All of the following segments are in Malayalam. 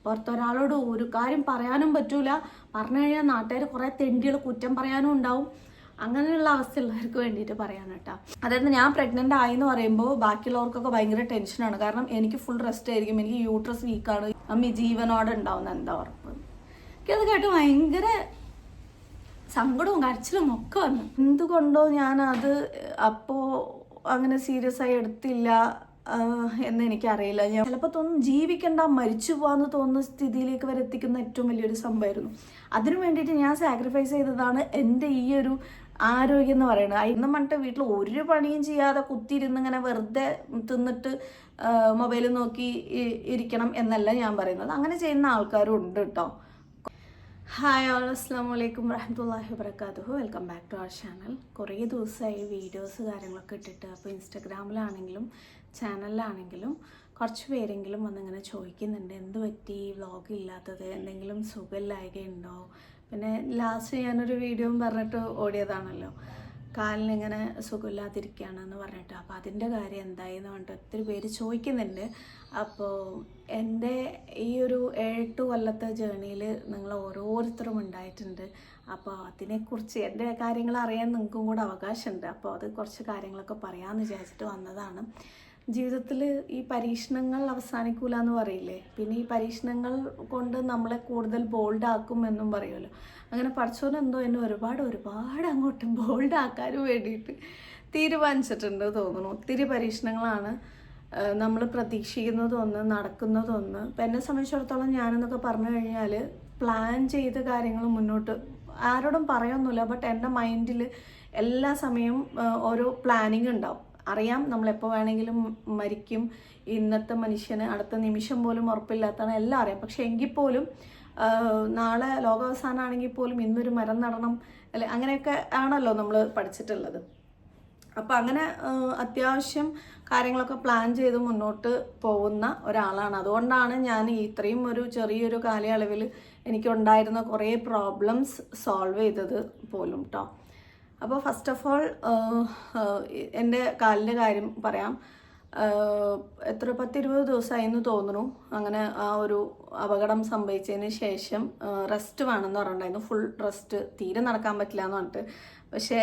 പുറത്തൊരാളോട് ഒരു കാര്യം പറയാനും പറ്റൂല. പറഞ്ഞു കഴിഞ്ഞാൽ നാട്ടുകാർ കുറേ തെണ്ടികൾ കുറ്റം പറയാനും ഉണ്ടാവും. അങ്ങനെയുള്ള അവസ്ഥയുള്ളവർക്ക് വേണ്ടിയിട്ട് പറയാൻ കേട്ടോ. അതായത് ഞാൻ പ്രഗ്നൻ്റ് ആയെന്ന് പറയുമ്പോൾ ബാക്കിയുള്ളവർക്കൊക്കെ ഭയങ്കര ടെൻഷനാണ്. കാരണം എനിക്ക് ഫുൾ റെസ്റ്റ് ആയിരിക്കും, എനിക്ക് യൂട്രസ് വീക്കാണ്, അമ്മി ജീവനോടെ ഉണ്ടാവുന്ന എന്താ ഉറപ്പ്. എനിക്കത് കേട്ട് ഭയങ്കര സങ്കടവും കരച്ചിലും ഒക്കെ വന്നു. എന്തുകൊണ്ടോ ഞാനത് അപ്പോൾ അങ്ങനെ സീരിയസ് ആയി എടുത്തില്ല എന്ന് എനിക്കറിയില്ല. ഞാൻ ചിലപ്പോൾ തോന്നും ജീവിക്കണ്ട, മരിച്ചു പോകാമെന്ന് തോന്നുന്ന സ്ഥിതിയിലേക്ക് വരെ എത്തിക്കുന്ന ഏറ്റവും വലിയൊരു സംഭവമായിരുന്നു. അതിനു വേണ്ടിയിട്ട് ഞാൻ സാക്രിഫൈസ് ചെയ്തതാണ് എൻ്റെ ഈ ഒരു ആരോഗ്യം എന്ന് പറയുന്നത്. ഇന്നും പറഞ്ഞിട്ട് വീട്ടിൽ ഒരു പണിയും ചെയ്യാതെ കുത്തിയിരുന്ന് ഇങ്ങനെ വെറുതെ തിന്നിട്ട് മൊബൈൽ നോക്കി ഇരിക്കണം എന്നല്ല ഞാൻ പറയുന്നത്. അങ്ങനെ ചെയ്യുന്ന ആൾക്കാരും ഉണ്ട് കേട്ടോ. ഹായ് ഓൾ, അസ്സാം വലൈക്കും വറഹ്മത്തുള്ളാഹി വബറകാതുഹു. Welcome back to our channel. കുറേ ദിവസമായി വീഡിയോസ് കാര്യങ്ങളൊക്കെ ഇട്ടിട്ട്. അപ്പോൾ ഇൻസ്റ്റഗ്രാമിലാണെങ്കിലും ചാനലിലാണെങ്കിലും കുറച്ച് പേരെങ്കിലും വന്നിങ്ങനെ ചോദിക്കുന്നുണ്ട്, എന്ത് പറ്റി വ്ളോഗ് ഇല്ലാത്തത്, എന്തെങ്കിലും സുഖമില്ലായ്കയുണ്ടോ. പിന്നെ ലാസ്റ്റ് ഞാനൊരു വീഡിയോ പറഞ്ഞിട്ട് ഓടിയതാണല്ലോ, കാലിനിങ്ങനെ സുഖമില്ലാതിരിക്കുകയാണെന്ന് പറഞ്ഞിട്ട്. അപ്പോൾ അതിൻ്റെ കാര്യം എന്തായി എന്ന് പറഞ്ഞിട്ട് ഒത്തിരി പേര് ചോദിക്കുന്നുണ്ട്. അപ്പോൾ എൻ്റെ ഈ ഒരു 7 കൊല്ലത്തെ ജേണിയിൽ നിങ്ങൾ ഓരോരുത്തരും ഉണ്ടായിട്ടുണ്ട്. അപ്പോൾ അതിനെക്കുറിച്ച് എൻ്റെ കാര്യങ്ങൾ അറിയാൻ നിങ്ങൾക്കും കൂടെ അവകാശമുണ്ട്. അപ്പോൾ അത് കുറച്ച് കാര്യങ്ങളൊക്കെ പറയാമെന്ന് വിചാരിച്ചിട്ട് വന്നതാണ്. ജീവിതത്തിൽ ഈ പരീക്ഷണങ്ങൾ അവസാനിക്കൂല എന്ന് പറയില്ലേ, പിന്നെ ഈ പരീക്ഷണങ്ങൾ കൊണ്ട് നമ്മളെ കൂടുതൽ ബോൾഡാക്കും എന്നും പറയുമല്ലോ. അങ്ങനെ പഠിച്ചോനെന്തോ എന്നെ ഒരുപാട് അങ്ങോട്ട് ബോൾഡാക്കാനും വേണ്ടിയിട്ട് തീരുമാനിച്ചിട്ടുണ്ട് തോന്നുന്നു. ഒത്തിരി പരീക്ഷണങ്ങളാണ്. നമ്മൾ പ്രതീക്ഷിക്കുന്നതൊന്ന്, നടക്കുന്നതൊന്ന്. ഇപ്പം എന്നെ സംബന്ധിച്ചിടത്തോളം ഞാനെന്നൊക്കെ പറഞ്ഞു കഴിഞ്ഞാൽ പ്ലാൻ ചെയ്ത കാര്യങ്ങൾ മുന്നോട്ട് ആരോടും പറയൊന്നുമില്ല. ബട്ട് എൻ്റെ മൈൻഡിൽ എല്ലാ സമയവും ഓരോ പ്ലാനിങ് ഉണ്ടാവും. അറിയാം നമ്മളെപ്പോൾ വേണമെങ്കിലും മരിക്കും, ഇന്നത്തെ മനുഷ്യന് അടുത്ത നിമിഷം പോലും ഉറപ്പില്ലാത്തതാണ്, എല്ലാം അറിയാം. പക്ഷെ എങ്കിൽ പോലും നാളെ ലോകാവസാനമാണെങ്കിൽ പോലും ഇന്നൊരു മരം നടണം അല്ലെ, അങ്ങനെയൊക്കെ ആണല്ലോ നമ്മൾ പഠിച്ചിട്ടുള്ളത്. അപ്പം അങ്ങനെ അത്യാവശ്യം കാര്യങ്ങളൊക്കെ പ്ലാൻ ചെയ്ത് മുന്നോട്ട് പോകുന്ന ഒരാളാണ്. അതുകൊണ്ടാണ് ഞാൻ ഇത്രയും ഒരു ചെറിയൊരു കാലയളവിൽ എനിക്കുണ്ടായിരുന്ന കുറേ പ്രോബ്ലംസ് സോൾവ് ചെയ്തത് പോലും കേട്ടോ. അപ്പോൾ ഫസ്റ്റ് ഓഫ് ഓൾ എൻ്റെ കാലിൻ്റെ കാര്യം പറയാം. 10-20 ദിവസമായിന്ന് തോന്നുന്നു. അങ്ങനെ ആ ഒരു അപകടം സംഭവിച്ചതിന് ശേഷം റെസ്റ്റ് വേണമെന്ന് പറഞ്ഞിട്ടുണ്ടായിരുന്നു. ഫുൾ റെസ്റ്റ്, തീരെ നടക്കാൻ പറ്റില്ല എന്ന് പറഞ്ഞിട്ട്. പക്ഷേ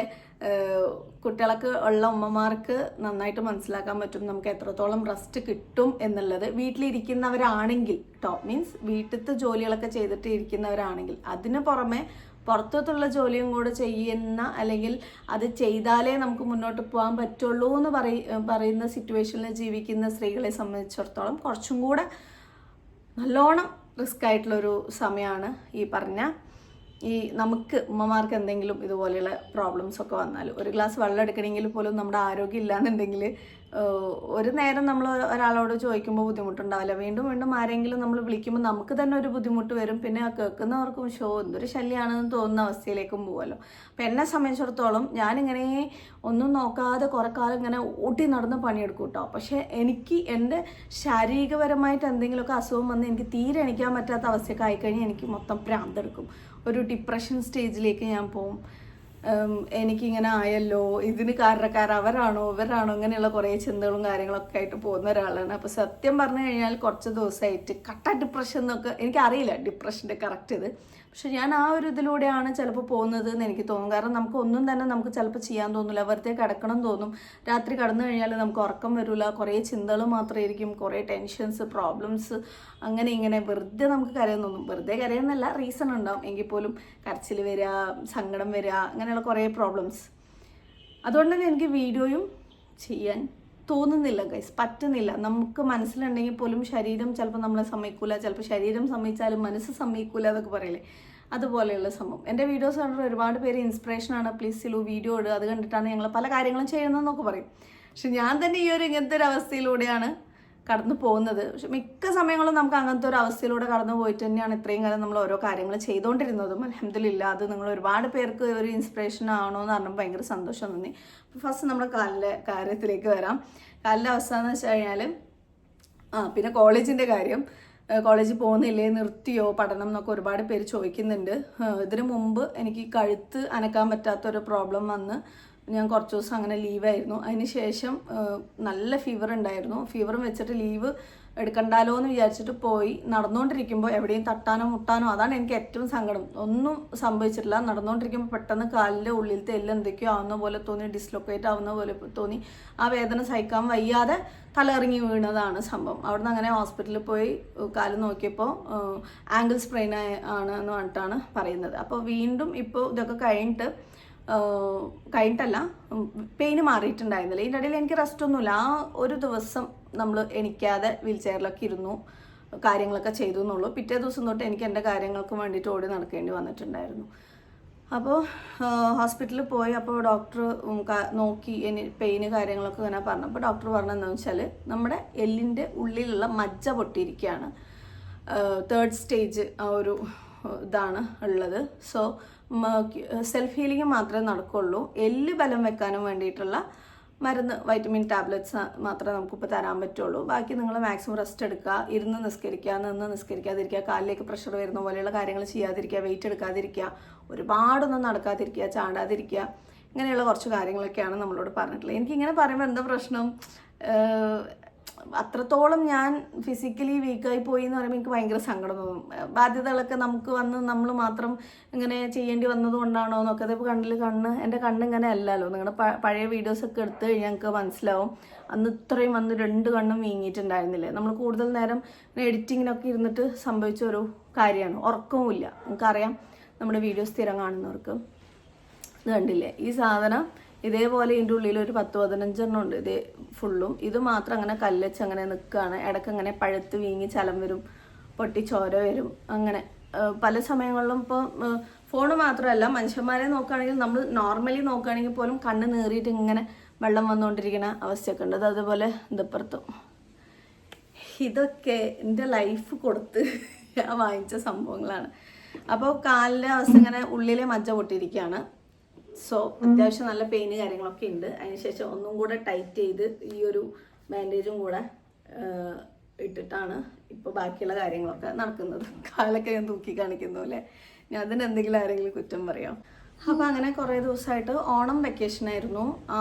കുട്ടികളൊക്കെ ഉള്ള ഉമ്മമാർക്ക് നന്നായിട്ട് മനസ്സിലാക്കാൻ പറ്റും നമുക്ക് എത്രത്തോളം റെസ്റ്റ് കിട്ടും എന്നുള്ളത്. വീട്ടിലിരിക്കുന്നവരാണെങ്കിൽ കേട്ടോ, മീൻസ് വീട്ടിലത്തെ ജോലികളൊക്കെ ചെയ്തിട്ട് ഇരിക്കുന്നവരാണെങ്കിൽ. അതിന് പുറമെ പുറത്തുള്ള ജോലിയും കൂടെ ചെയ്യുന്ന, അല്ലെങ്കിൽ അത് ചെയ്താലേ നമുക്ക് മുന്നോട്ട് പോകാൻ പറ്റുള്ളൂ എന്ന് പറയുന്ന സിറ്റുവേഷനിൽ ജീവിക്കുന്ന സ്ത്രീകളെ സംബന്ധിച്ചിടത്തോളം കുറച്ചും കൂടെ നല്ലോണം റിസ്ക് ആയിട്ടുള്ളൊരു സമയമാണ് ഈ പറഞ്ഞ നമുക്ക് ഉമ്മമാർക്ക് എന്തെങ്കിലും ഇതുപോലെയുള്ള പ്രോബ്ലംസ് ഒക്കെ വന്നാൽ. ഒരു ഗ്ലാസ് വെള്ളം എടുക്കണമെങ്കിൽ പോലും നമ്മുടെ ആരോഗ്യം ഇല്ലാന്നുണ്ടെങ്കിൽ ഒരു നേരം നമ്മൾ ഒരാളോട് ചോദിക്കുമ്പോൾ ബുദ്ധിമുട്ടുണ്ടാവില്ല. വീണ്ടും വീണ്ടും ആരെങ്കിലും നമ്മൾ വിളിക്കുമ്പോൾ നമുക്ക് തന്നെ ഒരു ബുദ്ധിമുട്ട് വരും. പിന്നെ കേൾക്കുന്നവർക്കും എന്തൊരു ശല്യമാണെന്ന് തോന്നുന്ന അവസ്ഥയിലേക്കും പോകുമല്ലോ. അപ്പം എന്നെ സംബന്ധിച്ചിടത്തോളം ഞാനിങ്ങനെ ഒന്നും നോക്കാതെ കുറേ കാലം ഇങ്ങനെ ഓട്ടി നടന്ന് പണിയെടുക്കും കേട്ടോ. പക്ഷേ എനിക്ക് എൻ്റെ ശാരീരികപരമായിട്ട് എന്തെങ്കിലുമൊക്കെ അസുഖം വന്ന് എനിക്ക് തീരെ എണീക്കാൻ പറ്റാത്ത അവസ്ഥയൊക്കെ ആയിക്കഴിഞ്ഞാൽ എനിക്ക് മൊത്തം ഭ്രാന്തെടുക്കും. ഒരു ഡിപ്രഷൻ സ്റ്റേജിലേക്ക് ഞാൻ പോവും. എനിക്കിങ്ങനെ ആയല്ലോ, ഇതിന് അവരാണോ ഇവരാണോ, ഇങ്ങനെയുള്ള കുറേ ചിന്തകളും കാര്യങ്ങളൊക്കെ ആയിട്ട് പോകുന്ന ഒരാളാണ്. അപ്പോൾ സത്യം പറഞ്ഞു കഴിഞ്ഞാൽ കുറച്ച് ദിവസമായിട്ട് കട്ട ഡിപ്രഷൻ എന്നൊക്കെ എനിക്കറിയില്ല ഡിപ്രഷൻ്റെ കറക്റ്റ് ഇത്. പക്ഷെ ഞാൻ ആ ഒരു ഇതിലൂടെയാണ് ചിലപ്പോൾ പോകുന്നത് എന്ന് എനിക്ക് തോന്നും. കാരണം നമുക്ക് ഒന്നും തന്നെ നമുക്ക് ചിലപ്പോൾ ചെയ്യാൻ തോന്നില്ല, വെറുതെ കിടക്കണം തോന്നും. രാത്രി കടന്നു കഴിഞ്ഞാൽ നമുക്ക് ഉറക്കം വരില്ല, കുറേ ചിന്തകൾ മാത്രമായിരിക്കും, കുറേ ടെൻഷൻസ്, പ്രോബ്ലംസ്, അങ്ങനെ ഇങ്ങനെ വെറുതെ നമുക്ക് കരയാൻ തോന്നും. വെറുതെ കരയുന്നല്ല, റീസൺ ഉണ്ടാവും, എങ്കിൽ പോലും കരച്ചിൽ വരിക, സങ്കടം വരിക, അങ്ങനെയുള്ള കുറേ പ്രോബ്ലംസ്. അതുകൊണ്ട് തന്നെ എനിക്ക് വീഡിയോയും ചെയ്യാൻ തോന്നുന്നില്ല ഗൈസ്, പറ്റുന്നില്ല. നമുക്ക് മനസ്സിലുണ്ടെങ്കിൽ പോലും ശരീരം ചിലപ്പോൾ നമ്മളെ സമ്മതിക്കൂല, ചിലപ്പോൾ ശരീരം സമ്മതിച്ചാലും മനസ്സ് സമ്മതിക്കൂല എന്നൊക്കെ പറയില്ലേ, അതുപോലെയുള്ള സംഭവം. എൻ്റെ വീഡിയോസ് കണ്ടിട്ട് ഒരുപാട് പേര് ഇൻസ്പിറേഷനാണ്, പ്ലീസ് സിലു വീഡിയോ ഇടുക, അത് കണ്ടിട്ടാണ് ഞങ്ങൾ പല കാര്യങ്ങളും ചെയ്യുന്നതെന്നൊക്കെ പറയും. പക്ഷെ ഞാൻ തന്നെ ഈ ഒരു ഇങ്ങനത്തെ ഒരു അവസ്ഥയിലൂടെയാണ് കടന്നു പോകുന്നത്. പക്ഷെ മിക്ക സമയങ്ങളും നമുക്ക് അങ്ങനത്തെ ഒരു അവസ്ഥയിലൂടെ കടന്നു പോയിട്ട് തന്നെയാണ് ഇത്രയും കാലം നമ്മൾ ഓരോ കാര്യങ്ങൾ ചെയ്തുകൊണ്ടിരുന്നതും. അൽഹംദുലില്ലാ, അത് നിങ്ങൾ ഒരുപാട് പേർക്ക് ഒരു ഇൻസ്പിറേഷൻ ആണോ എന്ന് പറഞ്ഞാൽ ഭയങ്കര സന്തോഷം തോന്നി. അപ്പോൾ ഫസ്റ്റ് നമ്മുടെ കാലിൻ്റെ കാര്യത്തിലേക്ക് വരാം. കാലിൻ്റെ അവസ്ഥ എന്ന് വെച്ച് കഴിഞ്ഞാൽ പിന്നെ കോളേജിൻ്റെ കാര്യം. കോളേജിൽ പോകുന്നില്ലേ, നിർത്തിയോ പഠനം എന്നൊക്കെ ഒരുപാട് പേര് ചോദിക്കുന്നുണ്ട്. ഇതിനു മുമ്പ് എനിക്ക് കഴുത്ത് അനക്കാൻ പറ്റാത്തൊരു പ്രോബ്ലം വന്ന് ഞാൻ കുറച്ച് ദിവസം അങ്ങനെ ലീവായിരുന്നു. അതിന് ശേഷം നല്ല ഫീവർ ഉണ്ടായിരുന്നു. ഫീവറും വെച്ചിട്ട് ലീവ് എടുക്കണ്ടാലോ എന്ന് വിചാരിച്ചിട്ട് പോയി. നടന്നുകൊണ്ടിരിക്കുമ്പോൾ എവിടെയും തട്ടാനോ മുട്ടാനോ, അതാണ് എനിക്ക് ഏറ്റവും സങ്കടം. ഒന്നും സംഭവിച്ചിട്ടില്ല. നടന്നുകൊണ്ടിരിക്കുമ്പോൾ പെട്ടെന്ന് കാലിൻ്റെ ഉള്ളിലത്തെ എല്ലാം എന്തൊക്കെയോ ആവുന്ന പോലെ തോന്നി, ഡിസ്ലൊക്കേറ്റ് ആവുന്ന പോലെ തോന്നി. ആ വേദന സഹിക്കാൻ വയ്യാതെ തലയിറങ്ങി വീണതാണ് സംഭവം. അവിടുന്ന് അങ്ങനെ ഹോസ്പിറ്റലിൽ പോയി കാല് നോക്കിയപ്പോൾ ആംഗിൾ സ്പ്രെയിൻ ആണ് എന്ന് പറഞ്ഞിട്ടാണ് പറയുന്നത്. അപ്പോൾ വീണ്ടും ഇപ്പോൾ ഇതൊക്കെ കഴിഞ്ഞിട്ടല്ല, പെയിന് മാറിയിട്ടുണ്ടായിരുന്നില്ല. ഇതിൻ്റെ ഇടയിൽ എനിക്ക് റെസ്റ്റ് ഒന്നുമില്ല. ആ ഒരു ദിവസം നമ്മൾ എണിക്കാതെ വീൽ ചെയറിലൊക്കെ ഇരുന്നു, കാര്യങ്ങളൊക്കെ ചെയ്തു എന്നുള്ളൂ. പിറ്റേ ദിവസം തൊട്ട് എനിക്ക് എൻ്റെ കാര്യങ്ങൾക്ക് വേണ്ടിയിട്ട് ഓടി നടക്കേണ്ടി വന്നിട്ടുണ്ടായിരുന്നു. അപ്പോൾ ഹോസ്പിറ്റലിൽ പോയി. അപ്പോൾ ഡോക്ടർ നോക്കി പെയിന് കാര്യങ്ങളൊക്കെ ഇങ്ങനെ പറഞ്ഞു. അപ്പോൾ ഡോക്ടർ പറഞ്ഞതെന്ന് വെച്ചാൽ നമ്മുടെ എല്ലിൻ്റെ ഉള്ളിലുള്ള മജ്ജ പൊട്ടിയിരിക്കുകയാണ്. 3rd സ്റ്റേജ് ആ ഒരു ഇതാണ് ഉള്ളത്. സോ സെൽഫ് ഹീലിംഗ് മാത്രമേ നടക്കുള്ളൂ. എല്ല് ബലം വെക്കാനും വേണ്ടിയിട്ടുള്ള മരുന്ന്, വൈറ്റമിൻ ടാബ്ലറ്റ്സ് മാത്രമേ നമുക്കിപ്പോൾ തരാൻ പറ്റുള്ളൂ. ബാക്കി നിങ്ങൾ മാക്സിമം റെസ്റ്റ് എടുക്കുക, ഇരുന്ന് നിസ്കരിക്കുക, നിന്ന് നിസ്കരിക്കാതിരിക്കുക, കാലിലേക്ക് പ്രഷർ വരുന്ന പോലെയുള്ള കാര്യങ്ങൾ ചെയ്യാതിരിക്കുക, വെയിറ്റ് എടുക്കാതിരിക്കുക, ഒരുപാടൊന്നും നടക്കാതിരിക്കുക, ചാടാതിരിക്കുക, ഇങ്ങനെയുള്ള കുറച്ച് കാര്യങ്ങളൊക്കെയാണ് നമ്മളോട് പറഞ്ഞിട്ടുള്ളത്. എനിക്കിങ്ങനെ പറയുമ്പോൾ എന്താ പ്രശ്നം, അത്രത്തോളം ഞാൻ ഫിസിക്കലി വീക്കായി പോയി എന്ന് പറയുമ്പോൾ എനിക്ക് ഭയങ്കര സങ്കടം തോന്നും. ബാധ്യതകളൊക്കെ നമുക്ക് വന്ന് നമ്മൾ മാത്രം ഇങ്ങനെ ചെയ്യേണ്ടി വന്നത് കൊണ്ടാണോ എന്നൊക്കെ. അതിപ്പോൾ എൻ്റെ കണ്ണിങ്ങനെ അല്ലല്ലോ. നിങ്ങളുടെ പഴയ വീഡിയോസൊക്കെ എടുത്തു കഴിഞ്ഞാൽ ഞങ്ങൾക്ക് മനസ്സിലാവും. അന്ന് ഇത്രയും വന്ന് 2 കണ്ണും വീങ്ങിയിട്ടുണ്ടായിരുന്നില്ലേ. നമ്മൾ കൂടുതൽ നേരം എഡിറ്റിങ്ങിനൊക്കെ ഇരുന്നിട്ട് സംഭവിച്ച ഒരു കാര്യമാണ്. ഉറക്കവുമില്ല. നിങ്ങൾക്കറിയാം, നമ്മുടെ വീഡിയോ സ്ഥിരം കാണുന്നവർക്ക്. ഇത് കണ്ടില്ലേ, ഈ സാധനം ഇതേപോലെ ഇതിൻ്റെ ഉള്ളിൽ ഒരു 10-15 ഉണ്ട്. ഇതേ ഫുള്ളും ഇത് മാത്രം അങ്ങനെ കല്ലച്ച് അങ്ങനെ നിൽക്കുകയാണ്. ഇടയ്ക്ക് അങ്ങനെ പഴുത്ത് വീങ്ങി ചലം വരും, പൊട്ടി ചോര വരും. അങ്ങനെ പല സമയങ്ങളിലും ഇപ്പോൾ ഫോണ് മാത്രമല്ല, മനുഷ്യന്മാരെ നോക്കുകയാണെങ്കിൽ, നമ്മൾ നോർമലി നോക്കുകയാണെങ്കിൽ പോലും കണ്ണ് നീറിയിട്ട് ഇങ്ങനെ വെള്ളം വന്നുകൊണ്ടിരിക്കുന്ന അവസ്ഥയൊക്കെ ഉണ്ട്. അതുപോലെ ഇതിപ്പുറത്തും. ഇതൊക്കെ എൻ്റെ ലൈഫ് കൊടുത്ത് ഞാൻ വാങ്ങിച്ച സംഭവങ്ങളാണ്. അപ്പോൾ കാലിൻ്റെ അവസ്ഥ ഇങ്ങനെ ഉള്ളിലെ മജ്ജ പൊട്ടിയിരിക്കുകയാണ്. സോ അത്യാവശ്യം നല്ല പെയിന് കാര്യങ്ങളൊക്കെ ഉണ്ട്. അതിനുശേഷം ഒന്നും കൂടെ ടൈറ്റ് ചെയ്ത് ഈ ഒരു ബാൻഡേജും കൂടെ ഇട്ടിട്ടാണ് ഇപ്പോൾ ബാക്കിയുള്ള കാര്യങ്ങളൊക്കെ നടക്കുന്നത്. കാലൊക്കെ ഞാൻ തൂക്കി കാണിക്കുന്നു അല്ലേ. ഞാൻ അതിനെന്തെങ്കിലും ആരെങ്കിലും കുറ്റം പറയാം. അപ്പോൾ അങ്ങനെ കുറേ ദിവസമായിട്ട് ഓണം വെക്കേഷനായിരുന്നു. ആ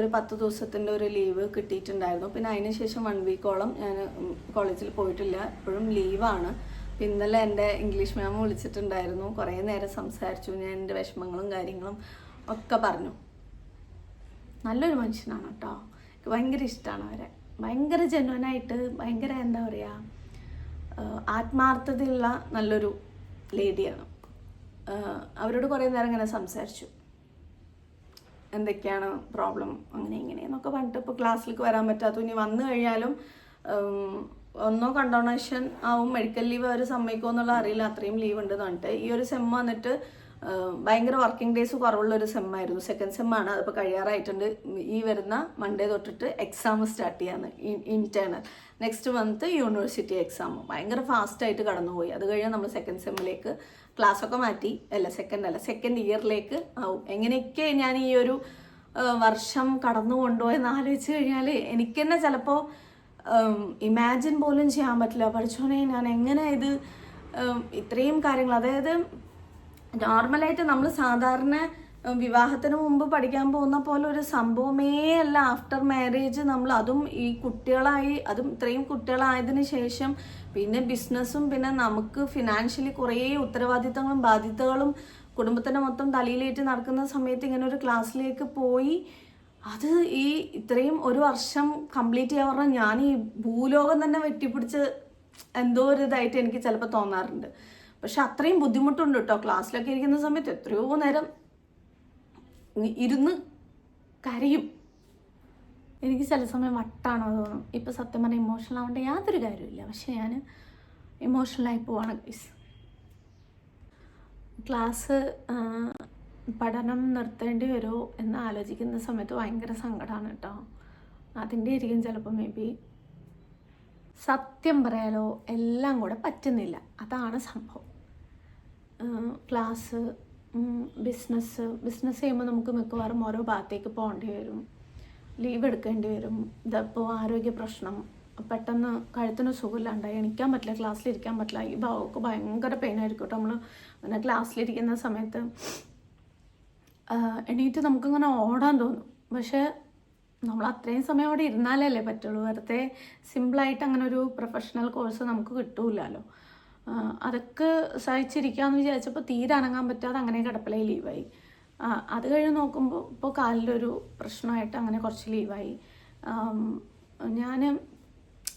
ഒരു 10 ദിവസത്തിൻ്റെ ഒരു ലീവ് കിട്ടിയിട്ടുണ്ടായിരുന്നു. പിന്നെ അതിന് ശേഷം 1 വീക്കോളം ഞാൻ കോളേജിൽ പോയിട്ടില്ല. ഇപ്പോഴും ലീവാണ്. ഇന്നലെ എൻ്റെ ഇംഗ്ലീഷ് മാം വിളിച്ചിട്ടുണ്ടായിരുന്നു. കുറേ നേരം സംസാരിച്ചു. ഞാൻ എൻ്റെ വിഷമങ്ങളും കാര്യങ്ങളും ഒക്കെ പറഞ്ഞു. നല്ലൊരു മനുഷ്യനാണ് കേട്ടോ. എനിക്ക് ഭയങ്കര ഇഷ്ടമാണ് അവരെ. ഭയങ്കര ജെന്വനായിട്ട്, ഭയങ്കര എന്താ പറയുക, ആത്മാർത്ഥതയുള്ള നല്ലൊരു ലേഡിയാണ്. അവരോട് കുറേ നേരം ഇങ്ങനെ സംസാരിച്ചു. എന്തൊക്കെയാണ് പ്രോബ്ലം, അങ്ങനെ ഇങ്ങനെയെന്നൊക്കെ പറഞ്ഞിട്ട്. ഇപ്പോൾ ക്ലാസ്സിലേക്ക് വരാൻ പറ്റാത്ത, ഇനി വന്നു കഴിഞ്ഞാലും ഒന്നോ കണ്ടോണേഷൻ ആവും, മെഡിക്കൽ ലീവ് അവർ സമ്മതിക്കുമോ എന്നുള്ള അറിയില്ല. അത്രയും ലീവ് ഉണ്ട് എന്ന് പറഞ്ഞിട്ട്. ഈ ഒരു സെം വന്നിട്ട് ഭയങ്കര വർക്കിംഗ് ഡേയ്സ് കുറവുള്ളൊരു സെമ്മായിരുന്നു. 2nd സെമ്മാണ്. അതിപ്പോൾ കഴിയാറായിട്ടുണ്ട്. ഈ വരുന്ന മൺഡേ തൊട്ടിട്ട് എക്സാം സ്റ്റാർട്ട് ചെയ്യാന്ന്, internal. Next month university exam. ഭയങ്കര ഫാസ്റ്റായിട്ട് കടന്നുപോയി. അത് കഴിഞ്ഞാൽ നമ്മൾ 2nd സെമ്മിലേക്ക് ക്ലാസ്സൊക്കെ മാറ്റി. സെക്കൻഡ് ഇയറിലേക്ക് ആവും. എങ്ങനെയൊക്കെ ഞാൻ ഈ ഒരു വർഷം കടന്നു കൊണ്ടുപോയെന്ന് ആലോചിച്ച് കഴിഞ്ഞാൽ എനിക്ക് തന്നെ ചിലപ്പോൾ ഇമാജിൻ പോലും ചെയ്യാൻ പറ്റില്ല. പഠിച്ചോനെ, ഞാൻ എങ്ങനെ ഇത് ഇത്രയും കാര്യങ്ങൾ, അതായത് നോർമലായിട്ട് നമ്മൾ സാധാരണ വിവാഹത്തിന് മുമ്പ് പഠിക്കാൻ പോകുന്ന പോലെ ഒരു സംഭവമേ അല്ല ആഫ്റ്റർ മാരേജ്. നമ്മൾ അതും ഈ കുട്ടികളായി, അതും ഇത്രയും കുട്ടികളായതിന് ശേഷം പിന്നെ ബിസിനസ്സും, പിന്നെ നമുക്ക് ഫിനാൻഷ്യലി കുറേ ഉത്തരവാദിത്തങ്ങളും ബാധ്യതകളും കുടുംബത്തിൻ്റെ മൊത്തം തലയിലേറ്റ് നടക്കുന്ന സമയത്ത് ഇങ്ങനെ ഒരു ക്ലാസ്സിലേക്ക് പോയി അത് ഈ ഇത്രയും ഒരു വർഷം കംപ്ലീറ്റ് ചെയ്യാൻ പറഞ്ഞാൽ ഞാൻ ഈ ഭൂലോകം തന്നെ വെട്ടിപ്പിടിച്ച് എന്തോ ഒരു ഇതായിട്ട് എനിക്ക് ചിലപ്പോൾ തോന്നാറുണ്ട്. പക്ഷെ അത്രയും ബുദ്ധിമുട്ടുണ്ട് കേട്ടോ. ക്ലാസ്സിലൊക്കെ ഇരിക്കുന്ന സമയത്ത് എത്രയോ നേരം ഇരുന്ന് കരയും. എനിക്ക് ചില സമയം വട്ടാണോ തോന്നും. ഇപ്പം സത്യം പറഞ്ഞാൽ ഇമോഷണൽ ആവേണ്ട യാതൊരു കാര്യമില്ല, പക്ഷെ ഞാൻ ഇമോഷണലായി പോവാണ് ഗൈസ്. ക്ലാസ് പഠനം നിർത്തേണ്ടി വരുമോ എന്ന് ആലോചിക്കുന്ന സമയത്ത് ഭയങ്കര സങ്കടമാണ് കേട്ടോ. അതിൻ്റെ ആയിരിക്കും ചിലപ്പോൾ മേ ബി. സത്യം പറയാലോ, എല്ലാം കൂടെ പറ്റുന്നില്ല, അതാണ് സംഭവം. ക്ലാസ്, ബിസിനസ് ചെയ്യുമ്പോൾ നമുക്ക് മിക്കവാറും ഓരോ ഭാഗത്തേക്ക് പോകേണ്ടി വരും, ലീവ് എടുക്കേണ്ടി വരും. ഇതിപ്പോൾ ആരോഗ്യ പ്രശ്നം, പെട്ടെന്ന് കഴുത്തിന് സുഖമില്ലാണ്ടായി, എണീക്കാൻ പറ്റില്ല, ക്ലാസ്സിലിരിക്കാൻ പറ്റില്ല. ഈ ഭാഗമൊക്കെ ഭയങ്കര പെയിനായിരിക്കും കേട്ടോ. നമ്മൾ അങ്ങനെ ക്ലാസ്സിലിരിക്കുന്ന സമയത്ത് എണീറ്റ് നമുക്കിങ്ങനെ ഓടാൻ തോന്നും. പക്ഷേ നമ്മൾ അത്രയും സമയം അവിടെ ഇരുന്നാലല്ലേ പറ്റുള്ളൂ. വെറുതെ സിമ്പിളായിട്ട് അങ്ങനെ ഒരു പ്രൊഫഷണൽ കോഴ്സ് നമുക്ക് കിട്ടൂലല്ലോ. അതൊക്കെ സഹിച്ചിരിക്കാമെന്ന് വിചാരിച്ചപ്പോൾ തീരെ അനങ്ങാൻ പറ്റാതെ അങ്ങനെ കിടപ്പിലേ ലീവായി. അത് കഴിഞ്ഞ് നോക്കുമ്പോൾ ഇപ്പോൾ കാലിലൊരു പ്രശ്നമായിട്ട് അങ്ങനെ കുറച്ച് ലീവായി.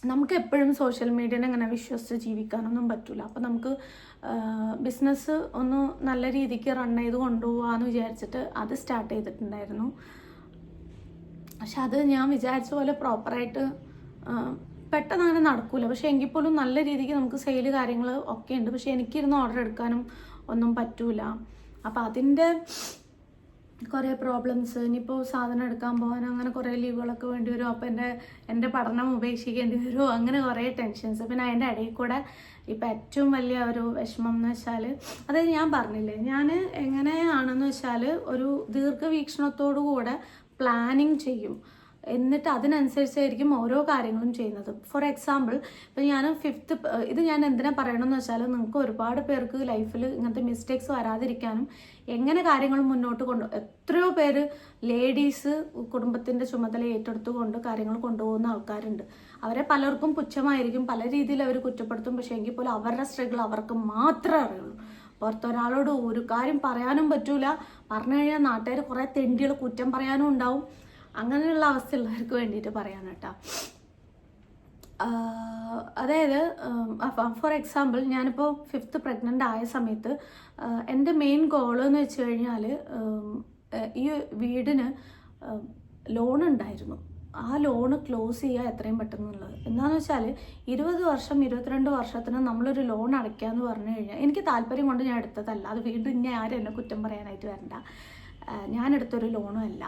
നമുക്ക് എപ്പോഴും സോഷ്യൽ മീഡിയനെ അങ്ങനെ വിശ്വസിച്ച് ജീവിക്കാനൊന്നും പറ്റില്ല. അപ്പോൾ നമുക്ക് ബിസിനസ് ഒന്ന് നല്ല രീതിക്ക് റൺ ചെയ്ത് കൊണ്ടുപോകാമെന്ന് വിചാരിച്ചിട്ട് അത് സ്റ്റാർട്ട് ചെയ്തിട്ടുണ്ടായിരുന്നു. പക്ഷെ അത് ഞാൻ വിചാരിച്ച പോലെ പ്രോപ്പറായിട്ട് പെട്ടെന്ന് അങ്ങനെ നടക്കില്ല. പക്ഷേ എങ്കിൽ പോലും നല്ല രീതിക്ക് നമുക്ക് സെയിൽ കാര്യങ്ങൾ ഒക്കെ ഉണ്ട്. പക്ഷെ എനിക്കിരുന്ന് ഓർഡർ എടുക്കാനും ഒന്നും പറ്റൂല. അപ്പോൾ അതിൻ്റെ കുറേ പ്രോബ്ലംസ്, ഇനിയിപ്പോൾ സാധനം എടുക്കാൻ പോകാൻ അങ്ങനെ കുറേ ലീവുകളൊക്കെ വേണ്ടി വരും. അപ്പോൾ എൻ്റെ പഠനം ഉപേക്ഷിക്കേണ്ടി വരുമോ, അങ്ങനെ കുറേ ടെൻഷൻസ്. പിന്നെ അതിൻ്റെ ഇടയിൽ കൂടെ ഇപ്പം ഏറ്റവും വലിയ ഒരു വിഷമം എന്ന് വെച്ചാൽ, അതായത് ഞാൻ പറഞ്ഞില്ലേ, ഞാൻ എങ്ങനെയാണെന്ന് വെച്ചാൽ ഒരു ദീർഘവീക്ഷണത്തോടു കൂടെ പ്ലാനിങ് ചെയ്യും. എന്നിട്ട് അതിനനുസരിച്ചായിരിക്കും ഓരോ കാര്യങ്ങളും ചെയ്യുന്നത്. ഫോർ എക്സാമ്പിൾ, ഇപ്പം ഞാൻ ഇത് ഞാൻ എന്തിനാ പറയണമെന്ന് വെച്ചാൽ, നിങ്ങൾക്ക് ഒരുപാട് പേർക്ക് ലൈഫിൽ ഇങ്ങനത്തെ മിസ്റ്റേക്സ് വരാതിരിക്കാനും എങ്ങനെ കാര്യങ്ങൾ മുന്നോട്ട് എത്രയോ പേര് ലേഡീസ് കുടുംബത്തിൻ്റെ ചുമതല ഏറ്റെടുത്തുകൊണ്ട് കാര്യങ്ങൾ കൊണ്ടുപോകുന്ന ആൾക്കാരുണ്ട്. അവരെ പലർക്കും പുച്ഛമായിരിക്കും, പല രീതിയിൽ അവർ കുറ്റപ്പെടുത്തും. പക്ഷേ എങ്കിൽ പോലും അവരുടെ സ്ട്രഗിൾ അവർക്ക് മാത്രമേ അറിയുള്ളൂ. പുറത്തൊരാളോട് ഒരു കാര്യം പറയാനും പറ്റൂല. പറഞ്ഞു കഴിഞ്ഞാൽ നാട്ടുകാർ കുറേ തെണ്ടികൾ കുറ്റം പറയാനും ഉണ്ടാവും. അങ്ങനെയുള്ള അവസ്ഥയുള്ളവർക്ക് വേണ്ടിയിട്ട് പറയാൻ കേട്ടോ. അതായത് ഫോർ എക്സാമ്പിൾ, ഞാനിപ്പോൾ 5th പ്രഗ്നൻ്റ് ആയ സമയത്ത് എൻ്റെ മെയിൻ ഗോൾ എന്ന് വെച്ച് കഴിഞ്ഞാൽ ഈ വീടിന് ലോൺ ഉണ്ടായിരുന്നു. ആ ലോണ് ക്ലോസ് ചെയ്യുക എത്രയും പെട്ടെന്നുള്ളത്. എന്താണെന്ന് വെച്ചാൽ 20 വർഷം 22 വർഷത്തിന് നമ്മളൊരു ലോൺ അടയ്ക്കുക എന്ന് പറഞ്ഞു കഴിഞ്ഞാൽ, എനിക്ക് താല്പര്യം കൊണ്ട് ഞാൻ എടുത്തതല്ല. അത് വീണ്ടും ഇനി ആരും എന്നെ കുറ്റം പറയാനായിട്ട് വരണ്ട. ഞാനെടുത്തൊരു ലോണും അല്ല.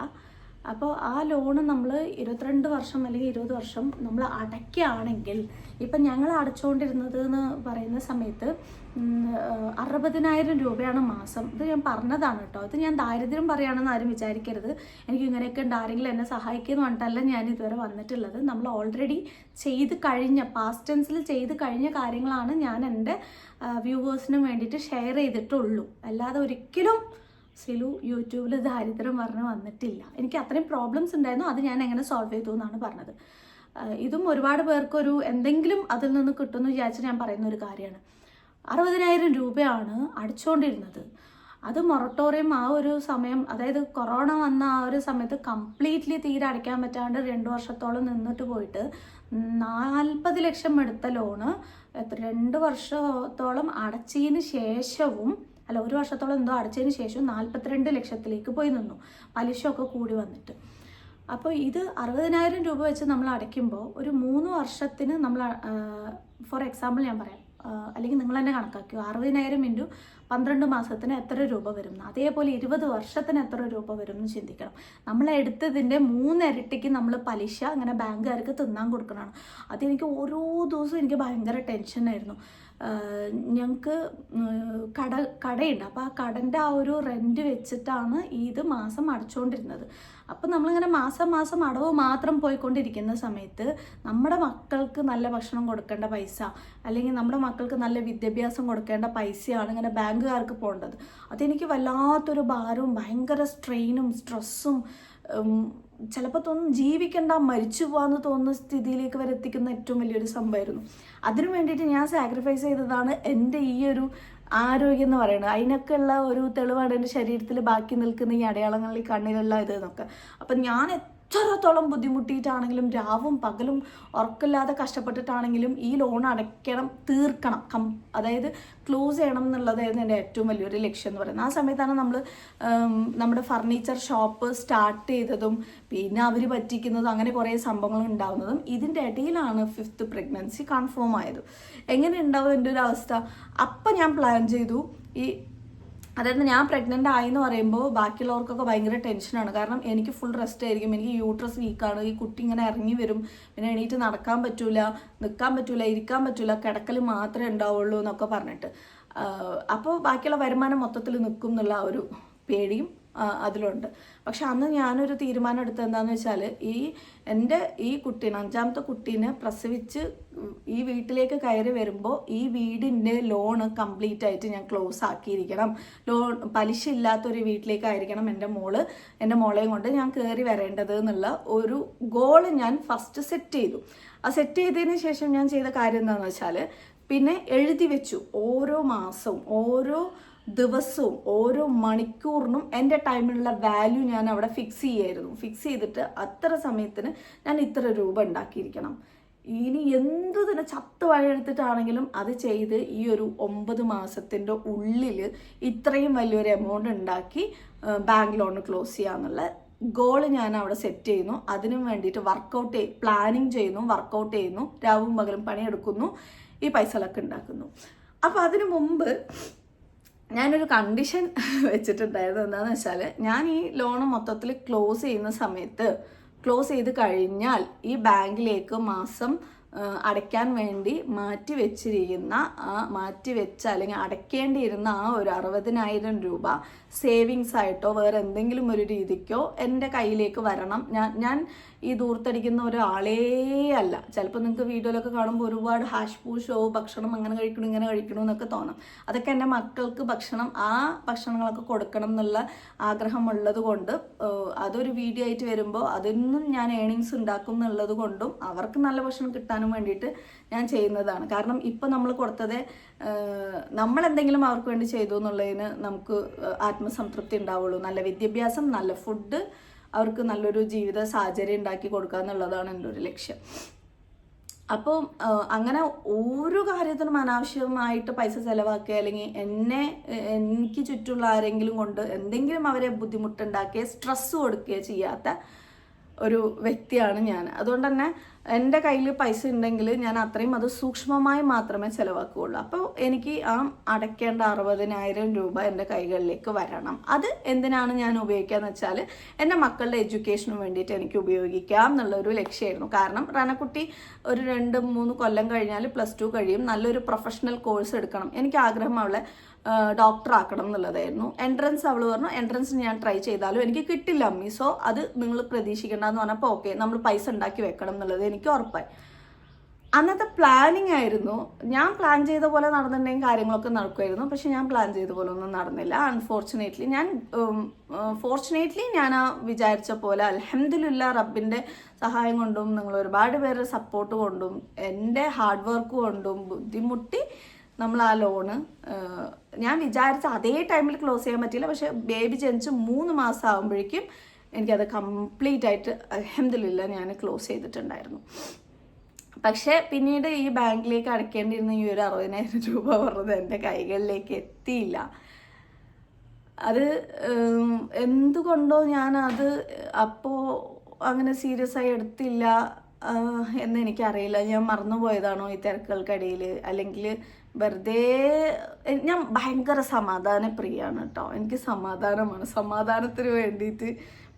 അപ്പോൾ ആ ലോണ് നമ്മൾ 22 വർഷം അല്ലെങ്കിൽ 20 വർഷം നമ്മൾ അടയ്ക്കുകയാണെങ്കിൽ, ഇപ്പം ഞങ്ങൾ അടച്ചുകൊണ്ടിരുന്നത് എന്ന് പറയുന്ന സമയത്ത് 60,000 രൂപയാണ് മാസം. ഇത് ഞാൻ പറഞ്ഞതാണ് കേട്ടോ. ഇത് ഞാൻ ദാരിദ്ര്യം പറയുകയാണെന്ന് ആരും വിചാരിക്കരുത്. എനിക്ക് ഇങ്ങനെയൊക്കെ ഉണ്ട്, ആരെങ്കിലും എന്നെ സഹായിക്കുമെന്ന് പറഞ്ഞിട്ടല്ല ഞാൻ ഇതുവരെ വന്നിട്ടുള്ളത്. നമ്മൾ ഓൾറെഡി ചെയ്ത് കഴിഞ്ഞ പാസ്റ്റ് ടെൻസിൽ ചെയ്ത് കഴിഞ്ഞ കാര്യങ്ങളാണ് ഞാൻ എൻ്റെ വ്യൂവേഴ്സിനും വേണ്ടിയിട്ട് ഷെയർ ചെയ്തിട്ടുള്ളൂ. അല്ലാതെ ഒരിക്കലും സിലു യൂട്യൂബിൽ ദാരിദ്ര്യം പറഞ്ഞ് വന്നിട്ടില്ല. എനിക്ക് അത്രയും പ്രോബ്ലംസ് ഉണ്ടായിരുന്നു, അത് ഞാൻ എങ്ങനെ സോൾവ് ചെയ്തു എന്നാണ് പറഞ്ഞത്. ഇതും ഒരുപാട് പേർക്കൊരു എന്തെങ്കിലും അതിൽ നിന്ന് കിട്ടുമെന്ന് വിചാരിച്ച് ഞാൻ പറയുന്ന ഒരു കാര്യമാണ്. 60,000 രൂപയാണ് അടിച്ചുകൊണ്ടിരുന്നത്. അത് മൊറട്ടോറിയം ആ ഒരു സമയം, അതായത് കൊറോണ വന്ന ആ ഒരു സമയത്ത് കംപ്ലീറ്റ്ലി തീരെ അടയ്ക്കാൻ പറ്റാണ്ട് 2 വർഷത്തോളം നിന്നിട്ട് പോയിട്ട് 40 ലക്ഷം എടുത്ത ലോണ് 2 വർഷത്തോളം അടച്ചതിന് ശേഷവും, അല്ല 1 വർഷത്തോളം എന്തോ അടച്ചതിന് ശേഷം 42 ലക്ഷത്തിലേക്ക് പോയി നിന്നു, പലിശയൊക്കെ കൂടി വന്നിട്ട്. അപ്പോൾ ഇത് 60,000 രൂപ വെച്ച് നമ്മൾ അടയ്ക്കുമ്പോൾ ഒരു 3 വർഷത്തിന് നമ്മൾ, ഫോർ എക്സാമ്പിൾ ഞാൻ പറയാം, അല്ലെങ്കിൽ നിങ്ങൾ തന്നെ കണക്കാക്കുക, 60,000 ഇൻറ്റു 12 മാസത്തിന് എത്ര രൂപ വരും, അതേപോലെ 20 വർഷത്തിന് എത്ര രൂപ വരും എന്ന് ചിന്തിക്കണം. നമ്മൾ എടുത്തതിൻ്റെ 3 ഇരട്ടിക്ക് നമ്മൾ പലിശ അങ്ങനെ ബാങ്കുകാർക്ക് തിന്നാൻ കൊടുക്കണതാണ്. അതെനിക്ക് ഓരോ ദിവസവും എനിക്ക് ഭയങ്കര ടെൻഷനായിരുന്നു. ഞങ്ങൾക്ക് കടയുണ്ട്. അപ്പോൾ ആ കടൻ്റെ ആ ഒരു റെൻറ്റ് വെച്ചിട്ടാണ് ഇത് മാസം അടച്ചുകൊണ്ടിരുന്നത്. അപ്പം നമ്മളിങ്ങനെ മാസം അടവ് മാത്രം പോയിക്കൊണ്ടിരിക്കുന്ന സമയത്ത് നമ്മുടെ മക്കൾക്ക് നല്ല ഭക്ഷണം കൊടുക്കേണ്ട പൈസ, അല്ലെങ്കിൽ നമ്മുടെ മക്കൾക്ക് നല്ല വിദ്യാഭ്യാസം കൊടുക്കേണ്ട പൈസയാണ് ഇങ്ങനെ ബാങ്കുകാർക്ക് പോകേണ്ടത്. അതെനിക്ക് വല്ലാത്തൊരു ഭാരവും ഭയങ്കര സ്ട്രെയിനും സ്ട്രെസ്സും, ചിലപ്പോൾ തോന്നും ജീവിക്കണ്ട, മരിച്ചു പോകാമെന്ന് തോന്നുന്ന സ്ഥിതിയിലേക്ക് വരെ എത്തിക്കുന്ന ഏറ്റവും വലിയൊരു സംഭവമായിരുന്നു. അതിനു വേണ്ടിയിട്ട് ഞാൻ സാക്രിഫൈസ് ചെയ്തതാണ് എൻ്റെ ഈ ഒരു ആരോഗ്യം എന്ന് പറയുന്നത്. അതിനൊക്കെ ഉള്ള ഒരു തെളിവാണ് എൻ്റെ ശരീരത്തിൽ ബാക്കി നിൽക്കുന്ന ഈ അടയാളങ്ങളിൽ കണ്ണിലുള്ള ഇത് എന്നൊക്കെ. അപ്പം ഞാൻ എത്രത്തോളം ബുദ്ധിമുട്ടിയിട്ടാണെങ്കിലും രാവും പകലും ഉറക്കമില്ലാതെ കഷ്ടപ്പെട്ടിട്ടാണെങ്കിലും ഈ ലോൺ അടയ്ക്കണം, തീർക്കണം, അതായത് ക്ലോസ് ചെയ്യണം എന്നുള്ളതായിരുന്നു എൻ്റെ ഏറ്റവും വലിയൊരു ലക്ഷ്യം എന്ന് പറയുന്നത്. ആ സമയത്താണ് നമ്മൾ നമ്മുടെ ഫർണിച്ചർ ഷോപ്പ് സ്റ്റാർട്ട് ചെയ്തതും പിന്നെ അവർ പറ്റിക്കുന്നതും അങ്ങനെ കുറേ സംഭവങ്ങൾ ഉണ്ടാവുന്നതും. ഇതിൻ്റെ ഇടയിലാണ് 5th പ്രഗ്നൻസി കൺഫേം ആയത്. എങ്ങനെ ഉണ്ടാവും എൻ്റെ ഒരു അവസ്ഥ? അപ്പം ഞാൻ പ്ലാൻ ചെയ്തു, അതായത് ഞാൻ പ്രഗ്നൻ്റ് ആയെന്ന് പറയുമ്പോൾ ബാക്കിയുള്ളവർക്കൊക്കെ ഭയങ്കര ടെൻഷനാണ്. കാരണം എനിക്ക് ഫുൾ റെസ്റ്റ് ആയിരിക്കും, എനിക്ക് യൂട്രസ് വീക്കാണ്, ഈ കുട്ടി ഇങ്ങനെ ഇറങ്ങി വരും, പിന്നെ എണീറ്റ് നടക്കാൻ പറ്റൂല, നിൽക്കാൻ പറ്റൂല, ഇരിക്കാൻ പറ്റൂല, കിടക്കൽ മാത്രമേ ഉണ്ടാവുള്ളൂ എന്നൊക്കെ പറഞ്ഞിട്ട്. അപ്പോൾ ബാക്കിയുള്ള വരുമാനം മൊത്തത്തിൽ നിൽക്കും എന്നുള്ള ഒരു പേടിയും അതിലുണ്ട്. പക്ഷെ അന്ന് ഞാനൊരു തീരുമാനം എടുത്തത് എന്താണെന്ന് വെച്ചാൽ, എൻ്റെ ഈ കുട്ടീനെ, 5ാമത്തെ കുട്ടീനെ പ്രസവിച്ച് ഈ വീട്ടിലേക്ക് കയറി വരുമ്പോൾ ഈ വീടിൻ്റെ ലോണ് കംപ്ലീറ്റ് ആയിട്ട് ഞാൻ ക്ലോസ് ആക്കിയിരിക്കണം. പലിശ ഇല്ലാത്തൊരു വീട്ടിലേക്കായിരിക്കണം എൻ്റെ മോളെയും കൊണ്ട് ഞാൻ കയറി വരേണ്ടത് എന്നുള്ള ഒരു ഗോള് ഞാൻ ഫസ്റ്റ് സെറ്റ് ചെയ്തു. ആ സെറ്റ് ചെയ്തതിന് ശേഷം ഞാൻ ചെയ്ത കാര്യം എന്താണെന്ന് വെച്ചാൽ, പിന്നെ എഴുതി വെച്ചു ഓരോ മാസവും ഓരോ ദിവസവും ഓരോ മണിക്കൂറിനും എൻ്റെ ടൈമിലുള്ള വാല്യൂ ഞാൻ അവിടെ ഫിക്സ് ചെയ്യായിരുന്നു. ഫിക്സ് ചെയ്തിട്ട് അത്ര സമയത്തിന് ഞാൻ ഇത്ര രൂപ ഉണ്ടാക്കിയിരിക്കണം. ഇനി എന്തു തന്നെ ചത്ത് വഴിയെടുത്തിട്ടാണെങ്കിലും അത് ചെയ്ത് ഈ ഒരു 9 മാസത്തിൻ്റെ ഉള്ളിൽ ഇത്രയും വലിയൊരു എമൗണ്ട് ഉണ്ടാക്കി ബാങ്ക് ലോൺ ക്ലോസ് ചെയ്യാന്നുള്ള ഗോള് ഞാൻ അവിടെ സെറ്റ് ചെയ്യുന്നു. അതിനും വേണ്ടിയിട്ട് പ്ലാനിങ് ചെയ്യുന്നു, വർക്കൗട്ട് ചെയ്യുന്നു, രാവും പകലും പണിയെടുക്കുന്നു, ഈ പൈസകളൊക്കെ ഉണ്ടാക്കുന്നു. അപ്പോൾ അതിനു മുമ്പ് ഞാനൊരു കണ്ടീഷൻ വെച്ചിട്ടുണ്ടായിരുന്നു. എന്താണെന്ന് വെച്ചാൽ, ഞാൻ ഈ ലോൺ മൊത്തത്തിൽ ക്ലോസ് ചെയ്യുന്ന സമയത്ത്, ക്ലോസ് ചെയ്ത് കഴിഞ്ഞാൽ ഈ ബാങ്കിലേക്ക് മാസം അടയ്ക്കാൻ വേണ്ടി മാറ്റിവെച്ച അല്ലെങ്കിൽ അടയ്ക്കേണ്ടിയിരുന്ന ആ ഒരു 60,000 രൂപ സേവിങ്സ് ആയിട്ടോ വേറെ എന്തെങ്കിലും ഒരു രീതിക്കോ എൻ്റെ കയ്യിലേക്ക് വരണം. ഞാൻ ഈ ദൂർത്തടിക്കുന്ന ഒരാളേ അല്ല. ചിലപ്പോൾ നിങ്ങൾക്ക് വീഡിയോയിലൊക്കെ കാണുമ്പോൾ ഒരുപാട് ഹാഷ് പൂഷോ ഭക്ഷണം അങ്ങനെ കഴിക്കണം ഇങ്ങനെ കഴിക്കണം എന്നൊക്കെ തോന്നും. അതൊക്കെ എൻ്റെ മക്കൾക്ക് ഭക്ഷണങ്ങളൊക്കെ കൊടുക്കണം എന്നുള്ള ആഗ്രഹമുള്ളത് കൊണ്ട് അതൊരു വീഡിയോ ആയിട്ട് വരുമ്പോൾ അതിന്നും ഞാൻ ഏണിങ്സ് ഉണ്ടാക്കും എന്നുള്ളത് കൊണ്ടും അവർക്ക് നല്ല ഭക്ഷണം കിട്ടാനും വേണ്ടിയിട്ട് ഞാൻ ചെയ്യുന്നതാണ്. കാരണം ഇപ്പം നമ്മൾ കൊടുത്തത് നമ്മളെന്തെങ്കിലും അവർക്ക് വേണ്ടി ചെയ്തു എന്നുള്ളതിന് നമുക്ക് ആത്മസംതൃപ്തി ഉണ്ടാവുള്ളൂ. നല്ല വിദ്യാഭ്യാസം, നല്ല ഫുഡ്, അവർക്ക് നല്ലൊരു ജീവിത സാഹചര്യം ഉണ്ടാക്കി കൊടുക്കുക എന്നുള്ളതാണ് എൻ്റെ ഒരു ലക്ഷ്യം. അപ്പോൾ അങ്ങനെ ഓരോ കാര്യത്തിനും അനാവശ്യമായിട്ട് പൈസ ചിലവാക്കുക, അല്ലെങ്കിൽ എനിക്ക് ചുറ്റുള്ള ആരെങ്കിലും കൊണ്ട് എന്തെങ്കിലും അവരെ ബുദ്ധിമുട്ടുണ്ടാക്കുക, സ്ട്രെസ് കൊടുക്കുകയോ ചെയ്യാത്ത ഒരു വ്യക്തിയാണ് ഞാൻ. അതുകൊണ്ട് തന്നെ എൻ്റെ കയ്യിൽ പൈസ ഉണ്ടെങ്കിൽ ഞാൻ അത്രയും അത് സൂക്ഷ്മമായി മാത്രമേ ചിലവാക്കുകയുള്ളൂ. അപ്പോൾ എനിക്ക് ആ അടയ്ക്കേണ്ട 60,000 രൂപ എൻ്റെ കൈകളിലേക്ക് വരണം. അത് എന്തിനാണ് ഞാൻ ഉപയോഗിക്കുക എന്ന് വെച്ചാൽ, എൻ്റെ മക്കളുടെ എഡ്യൂക്കേഷന് വേണ്ടിയിട്ട് എനിക്ക് ഉപയോഗിക്കാം എന്നുള്ളൊരു ലക്ഷ്യമായിരുന്നു. കാരണം റനക്കുട്ടി ഒരു 2-3 കൊല്ലം കഴിഞ്ഞാൽ +2 കഴിയും, നല്ലൊരു പ്രൊഫഷണൽ കോഴ്സ് എടുക്കണം. എനിക്ക് ആഗ്രഹം അവളെ ഡോക്ടർ ആക്കണം എന്നുള്ളതായിരുന്നു. എൻട്രൻസ് അവൾ പറഞ്ഞു, എൻട്രൻസ് ഞാൻ ട്രൈ ചെയ്താലും എനിക്ക് കിട്ടില്ല അമ്മി, സോ അത് നിങ്ങൾ പ്രതീക്ഷിക്കേണ്ടെന്ന് പറഞ്ഞപ്പോൾ ഓക്കെ, നമ്മൾ പൈസ ഉണ്ടാക്കി വെക്കണം എന്നുള്ളത് എനിക്ക് ഉറപ്പായി. അന്നത്തെ പ്ലാനിങ് ആയിരുന്നു. ഞാൻ പ്ലാൻ ചെയ്ത പോലെ നടന്നിട്ടുണ്ടെങ്കിൽ കാര്യങ്ങളൊക്കെ നടക്കുമായിരുന്നു. പക്ഷെ ഞാൻ പ്ലാൻ ചെയ്ത പോലെ ഒന്നും നടന്നില്ല. ഫോർച്ചുനേറ്റ്ലി ഞാൻ ആ വിചാരിച്ച പോലെ അൽഹംദുലില്ലാ റബ്ബിൻ്റെ സഹായം കൊണ്ടും നിങ്ങൾ ഒരുപാട് പേരുടെ സപ്പോർട്ട് കൊണ്ടും എൻ്റെ ഹാർഡ് വർക്ക് കൊണ്ടും ബുദ്ധിമുട്ടി നമ്മൾ ആ ലോണ് ഞാൻ വിചാരിച്ച അതേ ടൈമിൽ ക്ലോസ് ചെയ്യാൻ പറ്റിയില്ല. പക്ഷെ ബേബി ജനിച്ച് 3 മാസം ആകുമ്പോഴേക്കും എനിക്കത് കംപ്ലീറ്റ് ആയിട്ട് അൽഹംദുലില്ലാ ഞാൻ ക്ലോസ് ചെയ്തിട്ടുണ്ടായിരുന്നു. പക്ഷേ പിന്നീട് ഈ ബാങ്കിലേക്ക് അടയ്ക്കേണ്ടിയിരുന്ന ഈ ഒരു 60,000 രൂപ പറഞ്ഞത് എൻ്റെ കൈകളിലേക്ക് എത്തിയില്ല. അത് എന്തുകൊണ്ടോ ഞാനത് അപ്പോൾ അങ്ങനെ സീരിയസ് ആയി എടുത്തില്ല എന്ന് എനിക്കറിയില്ല. ഞാൻ മറന്നുപോയതാണോ ഈ തിരക്കുകൾക്കിടയിൽ, അല്ലെങ്കിൽ വെറുതെ. ഞാൻ ഭയങ്കര സമാധാനപ്രിയാണ് കേട്ടോ. എനിക്ക് സമാധാനമാണ്. സമാധാനത്തിന് വേണ്ടിയിട്ട്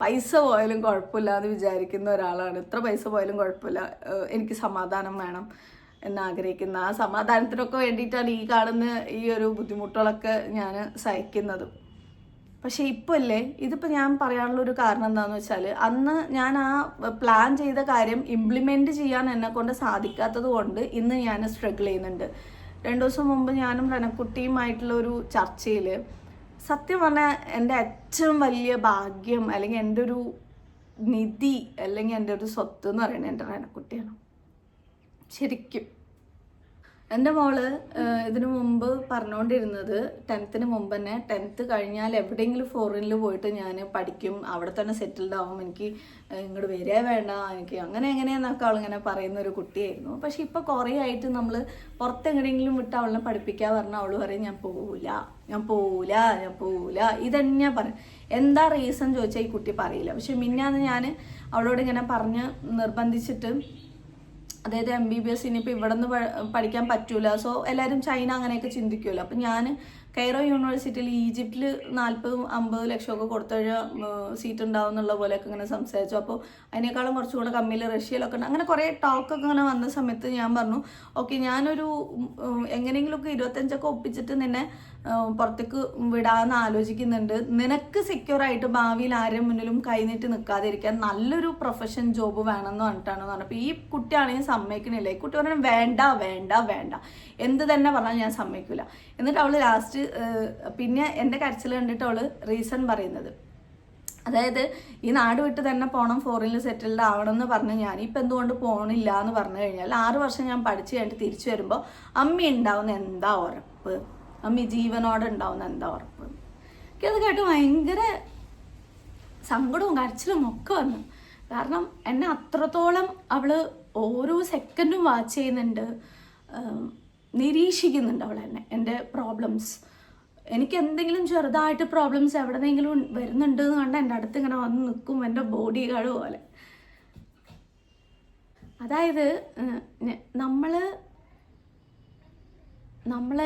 പൈസ പോയാലും കുഴപ്പമില്ല എന്ന് വിചാരിക്കുന്ന ഒരാളാണ്. എത്ര പൈസ പോയാലും കുഴപ്പമില്ല, എനിക്ക് സമാധാനം വേണം എന്നാഗ്രഹിക്കുന്ന ആ സമാധാനത്തിനൊക്കെ വേണ്ടിയിട്ടാണ് ഈ കാണുന്ന ഈ ഒരു ബുദ്ധിമുട്ടുകളൊക്കെ ഞാൻ സഹിക്കുന്നത്. പക്ഷെ ഇപ്പോൾ ഇല്ലേ, ഇതിപ്പോൾ ഞാൻ പറയാനുള്ളൊരു കാരണം എന്താണെന്ന് വെച്ചാൽ, അന്ന് ഞാൻ ആ പ്ലാൻ ചെയ്ത കാര്യം ഇംപ്ലിമെൻറ്റ് ചെയ്യാൻ എന്നെക്കൊണ്ട് സാധിക്കാത്തത് കൊണ്ട് ഇന്ന് ഞാൻ സ്ട്രഗിൾ ചെയ്യുന്നുണ്ട്. 2 ദിവസം മുമ്പ് ഞാനും റനക്കുട്ടിയുമായിട്ടുള്ള ഒരു ചർച്ചയിൽ സത്യം പറഞ്ഞാൽ എൻ്റെ ഏറ്റവും വലിയ ഭാഗ്യം, അല്ലെങ്കിൽ എൻ്റെ ഒരു നിധി, അല്ലെങ്കിൽ എൻ്റെ ഒരു സ്വത്ത് എന്ന് പറയുന്നത് എൻ്റെ റനക്കുട്ടിയാണ്. ശരിക്കും എൻ്റെ മോള് ഇതിനു മുമ്പ് പറഞ്ഞുകൊണ്ടിരുന്നത് 10th മുമ്പ് തന്നെ 10th കഴിഞ്ഞാൽ എവിടെയെങ്കിലും ഫോറിനിൽ പോയിട്ട് ഞാൻ പഠിക്കും, അവിടെ തന്നെ സെറ്റിൽഡ് ആവും, എനിക്ക് ഇങ്ങോട്ട് വരിക വേണ്ട, എനിക്ക് അങ്ങനെ എങ്ങനെയെന്നൊക്കെ അവളിങ്ങനെ പറയുന്ന ഒരു കുട്ടിയായിരുന്നു. പക്ഷെ ഇപ്പോൾ കുറേ ആയിട്ട് നമ്മൾ പുറത്തെങ്ങനെയെങ്കിലും വിട്ട് അവളെ പഠിപ്പിക്കാൻ പറഞ്ഞാൽ അവൾ പറയും ഞാൻ പോവില്ല ഇതന്നെ പറയും. എന്താ റീസൺ ചോദിച്ചാൽ ഈ കുട്ടി പറയില്ല. പക്ഷെ മിന്നാന്ന് ഞാൻ അവളോട് ഇങ്ങനെ പറഞ്ഞ് നിർബന്ധിച്ചിട്ട്, അതായത് MBBS ഇനിയിപ്പോൾ ഇവിടെ നിന്ന് പഠിക്കാൻ പറ്റൂല, സോ എല്ലാവരും ചൈന അങ്ങനെയൊക്കെ ചിന്തിക്കുമല്ലോ. അപ്പം ഞാൻ കൈറോ യൂണിവേഴ്സിറ്റിയിൽ ഈജിപ്തിൽ 40-50 ലക്ഷമൊക്കെ കൊടുത്തു കഴിഞ്ഞാൽ സീറ്റ് ഉണ്ടാവും എന്നുള്ള പോലെയൊക്കെ ഇങ്ങനെ സംസാരിച്ചു. അപ്പോൾ അതിനേക്കാളും കുറച്ചുകൂടെ കമ്മിയിൽ റഷ്യയിലൊക്കെ ഉണ്ട്. അങ്ങനെ കുറേ ടോക്കൊക്കെ ഇങ്ങനെ വന്ന സമയത്ത് ഞാൻ പറഞ്ഞു, ഓക്കെ ഞാനൊരു എങ്ങനെയെങ്കിലുമൊക്കെ 25 ഒപ്പിച്ചിട്ട് നിന്നെ പുറത്തേക്ക് വിടാമെന്ന് ആലോചിക്കുന്നുണ്ട്. നിനക്ക് സെക്യൂർ ആയിട്ട് ഭാവിയിൽ ആരും മുന്നിലും കൈനീട്ടി നിൽക്കാതിരിക്കാൻ നല്ലൊരു പ്രൊഫഷൻ ജോബ് വേണമെന്ന് പറഞ്ഞിട്ടാണ് പറഞ്ഞപ്പോൾ ഈ കുട്ടിയാണെങ്കിൽ സമ്മതിക്കണില്ല. ഈ കുട്ടി പറഞ്ഞു വേണ്ട വേണ്ട വേണ്ട എന്ത് തന്നെ പറഞ്ഞാൽ ഞാൻ സമ്മതിക്കില്ല. എന്നിട്ട് അവൾ ലാസ്റ്റ് പിന്നെ എൻ്റെ കരച്ചിൽ കണ്ടിട്ട് അവൾ റീസൺ പറയുന്നത്, അതായത് ഈ നാട് വിട്ട് തന്നെ പോകണം, ഫോറിനിൽ സെറ്റിൽഡ് ആവണം എന്ന് പറഞ്ഞ് ഞാനിപ്പോൾ എന്തുകൊണ്ട് പോകണില്ല എന്ന് പറഞ്ഞു കഴിഞ്ഞാൽ 6 വർഷം ഞാൻ പഠിച്ചു കഴിഞ്ഞിട്ട് തിരിച്ചു വരുമ്പോൾ അമ്മി ഉണ്ടാവുന്ന എന്താ ഉറപ്പ്, അമ്മി ജീവനോടെ ഉണ്ടാവുന്ന എന്താ ഉറപ്പ്. എനിക്കത് കേട്ട് ഭയങ്കര സങ്കടവും കരച്ചിലും ഒക്കെ വന്നു. കാരണം എന്നെ അത്രത്തോളം അവൾ ഓരോ സെക്കൻഡും വാച്ച് ചെയ്യുന്നുണ്ട്, നിരീക്ഷിക്കുന്നുണ്ട് അവൾ എന്നെ, എൻ്റെ പ്രോബ്ലംസ്. എനിക്ക് എന്തെങ്കിലും ചെറുതായിട്ട് പ്രോബ്ലംസ് എവിടെന്നെങ്കിലും വരുന്നുണ്ട് എന്ന് കണ്ടാൽ എൻ്റെ അടുത്ത് ഇങ്ങനെ വന്ന് നിൽക്കും, എൻ്റെ ബോഡി ഗാർഡ് പോലെ. അതായത് നമ്മൾ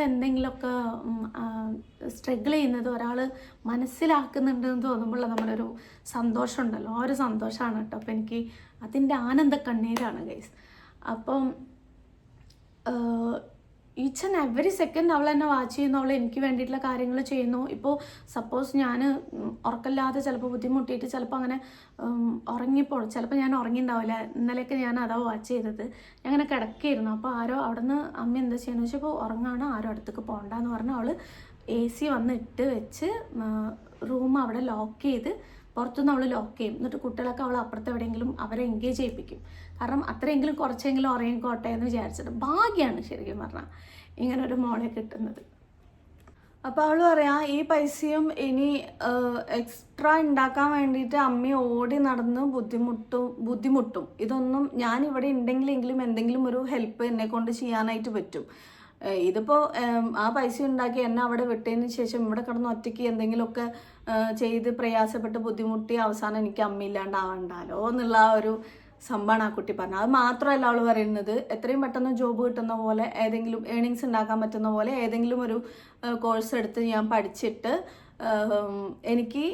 എന്തെങ്കിലുമൊക്കെ സ്ട്രഗിൾ ചെയ്യുന്നത് ഒരാൾ മനസ്സിലാക്കുന്നുണ്ടെന്ന് തോന്നുമ്പോൾ നമ്മളൊരു സന്തോഷം ഉണ്ടല്ലോ, ആ ഒരു സന്തോഷമാണ് കേട്ടോ. അപ്പോൾ എനിക്ക് അതിൻ്റെ ആനന്ദ കണ്ണീരാണ് ഗൈസ്. അപ്പം ഈച്ച് ആൻഡ് എവറി സെക്കൻഡ് അവൾ എന്നെ വാച്ച് ചെയ്യുന്നു, അവൾ എനിക്ക് വേണ്ടിയിട്ടുള്ള കാര്യങ്ങൾ ചെയ്യുന്നു. ഇപ്പോൾ സപ്പോസ് ഞാൻ ഉറക്കമില്ലാതെ ചിലപ്പോൾ ബുദ്ധിമുട്ടിയിട്ട് ചിലപ്പോൾ അങ്ങനെ ഉറങ്ങിപ്പോഴും, ചിലപ്പോൾ ഞാൻ ഉറങ്ങിയിട്ടുണ്ടാവില്ല. ഇന്നലെയൊക്കെ ഞാൻ അതാ വാച്ച് ചെയ്തത്. ഞാൻ അങ്ങനെ കിടക്കുകയായിരുന്നു. അപ്പോൾ ആരോ അവിടെ നിന്ന് അമ്മ എന്താ ചെയ്യുന്നത് വെച്ചപ്പോൾ ഉറങ്ങാണ്, ആരോ അടുത്തേക്ക് പോകണ്ടെന്ന് പറഞ്ഞ് അവൾ AC വന്ന് ഇട്ട് വെച്ച് റൂം അവിടെ ലോക്ക് ചെയ്ത് പുറത്തുനിന്ന് അവൾ ലോക്ക് ചെയ്യും. എന്നിട്ട് കുട്ടികളൊക്കെ അവൾ അപ്പുറത്ത് എവിടെയെങ്കിലും അവരെ എൻഗേജ് ചെയ്യിപ്പിക്കും. കാരണം അത്രയെങ്കിലും കുറച്ചെങ്കിലും ഉറങ്ങിക്കോട്ടെ എന്ന് വിചാരിച്ചിട്ട്. ഭാഗ്യമാണ് ശരിക്കും പറഞ്ഞാൽ ഇങ്ങനൊരു മോളെ കിട്ടുന്നത്. അപ്പോൾ അവൾ പറയാം ഈ പൈസയും ഇനി എക്സ്ട്രാ ഉണ്ടാക്കാൻ വേണ്ടിയിട്ട് അമ്മ ഓടി നടന്ന് ബുദ്ധിമുട്ടും. ഇതൊന്നും ഞാൻ ഇവിടെ ഉണ്ടെങ്കിലെങ്കിലും എന്തെങ്കിലും ഒരു ഹെൽപ്പ് എന്നെ കൊണ്ട് ചെയ്യാനായിട്ട് പറ്റും. ഇതിപ്പോൾ ആ പൈസ ഉണ്ടാക്കി എന്നെ അവിടെ വിട്ടതിന് ശേഷം ഇവിടെ കിടന്ന് ഒറ്റയ്ക്ക് എന്തെങ്കിലുമൊക്കെ ചെയ്ത് പ്രയാസപ്പെട്ട് ബുദ്ധിമുട്ടി അവസാനം എനിക്ക് അമ്മയില്ലാണ്ടാവണ്ടല്ലോ എന്നുള്ള ആ ഒരു സംഭവമാണ് ആ കുട്ടി പറഞ്ഞത്. അത് മാത്രമല്ല അവൾ പറയുന്നത്, എത്രയും പെട്ടെന്ന് ജോബ് കിട്ടുന്ന പോലെ, ഏതെങ്കിലും ഏണിങ്സ് ഉണ്ടാക്കാൻ പറ്റുന്ന പോലെ ഏതെങ്കിലും ഒരു കോഴ്സ് എടുത്ത് ഞാൻ പഠിച്ചിട്ട് എനിക്ക്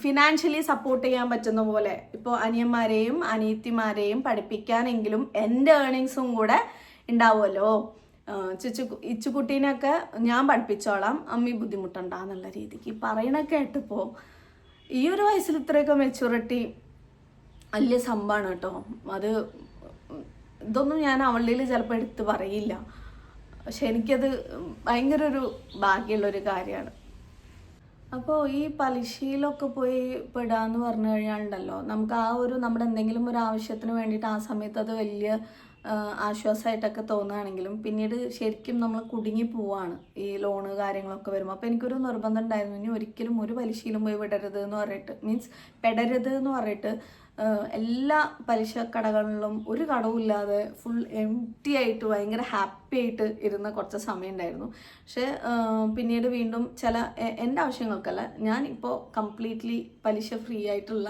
ഫിനാൻഷ്യലി സപ്പോർട്ട് ചെയ്യാൻ പറ്റുന്ന പോലെ, ഇപ്പോൾ അനിയന്മാരെയും അനിയത്തിമാരെയും പഠിപ്പിക്കാനെങ്കിലും എൻ്റെ ഏണിങ്സും കൂടെ ഉണ്ടാവുമല്ലോ, ഇച്ചുകുട്ടീനെയൊക്കെ ഞാൻ പഠിപ്പിച്ചോളാം, അമ്മി ബുദ്ധിമുട്ടുണ്ടാന്നുള്ള രീതിക്ക് പറയണൊക്കെ കേട്ടപ്പോൾ ഈ ഒരു വയസ്സിൽ ഇത്രയൊക്കെ മെച്യൂരിറ്റി വലിയ സംഭവമാണ് കേട്ടോ. അത് ഇതൊന്നും ഞാൻ അവളുടെ ചിലപ്പോൾ എടുത്ത് പറയില്ല, പക്ഷെ എനിക്കത് ഭയങ്കര ഒരു ഭാഗ്യമുള്ളൊരു കാര്യമാണ്. അപ്പോൾ ഈ പലിശയിലൊക്കെ പോയി പെടാന്ന് പറഞ്ഞു കഴിഞ്ഞാലുണ്ടല്ലോ, നമുക്ക് ആ ഒരു നമ്മുടെ എന്തെങ്കിലും ഒരു ആവശ്യത്തിന് വേണ്ടിയിട്ട് ആ സമയത്ത് അത് വലിയ ആശ്വാസമായിട്ടൊക്കെ തോന്നുകയാണെങ്കിലും പിന്നീട് ശരിക്കും നമ്മൾ കുടുങ്ങി പോവാണ് ഈ ലോണ് കാര്യങ്ങളൊക്കെ വരുമ്പോൾ. അപ്പോൾ എനിക്കൊരു നിർബന്ധം ഉണ്ടായിരുന്നു, ഇനി ഒരിക്കലും ഒരു പലിശയിലും പോയി പെടരുത് എന്ന് പറഞ്ഞിട്ട് എല്ലാ പലിശ കടകളിലും ഒരു കടവുമില്ലാതെ ഫുൾ എംപ്റ്റി ആയിട്ട് ഭയങ്കര ഹാപ്പി ആയിട്ട് ഇരുന്ന കുറച്ച് സമയം ഉണ്ടായിരുന്നു. പക്ഷേ പിന്നീട് വീണ്ടും എൻ്റെ ആവശ്യങ്ങൾക്കല്ല, ഞാൻ ഇപ്പോൾ കംപ്ലീറ്റ്ലി പലിശ ഫ്രീ ആയിട്ടുള്ള,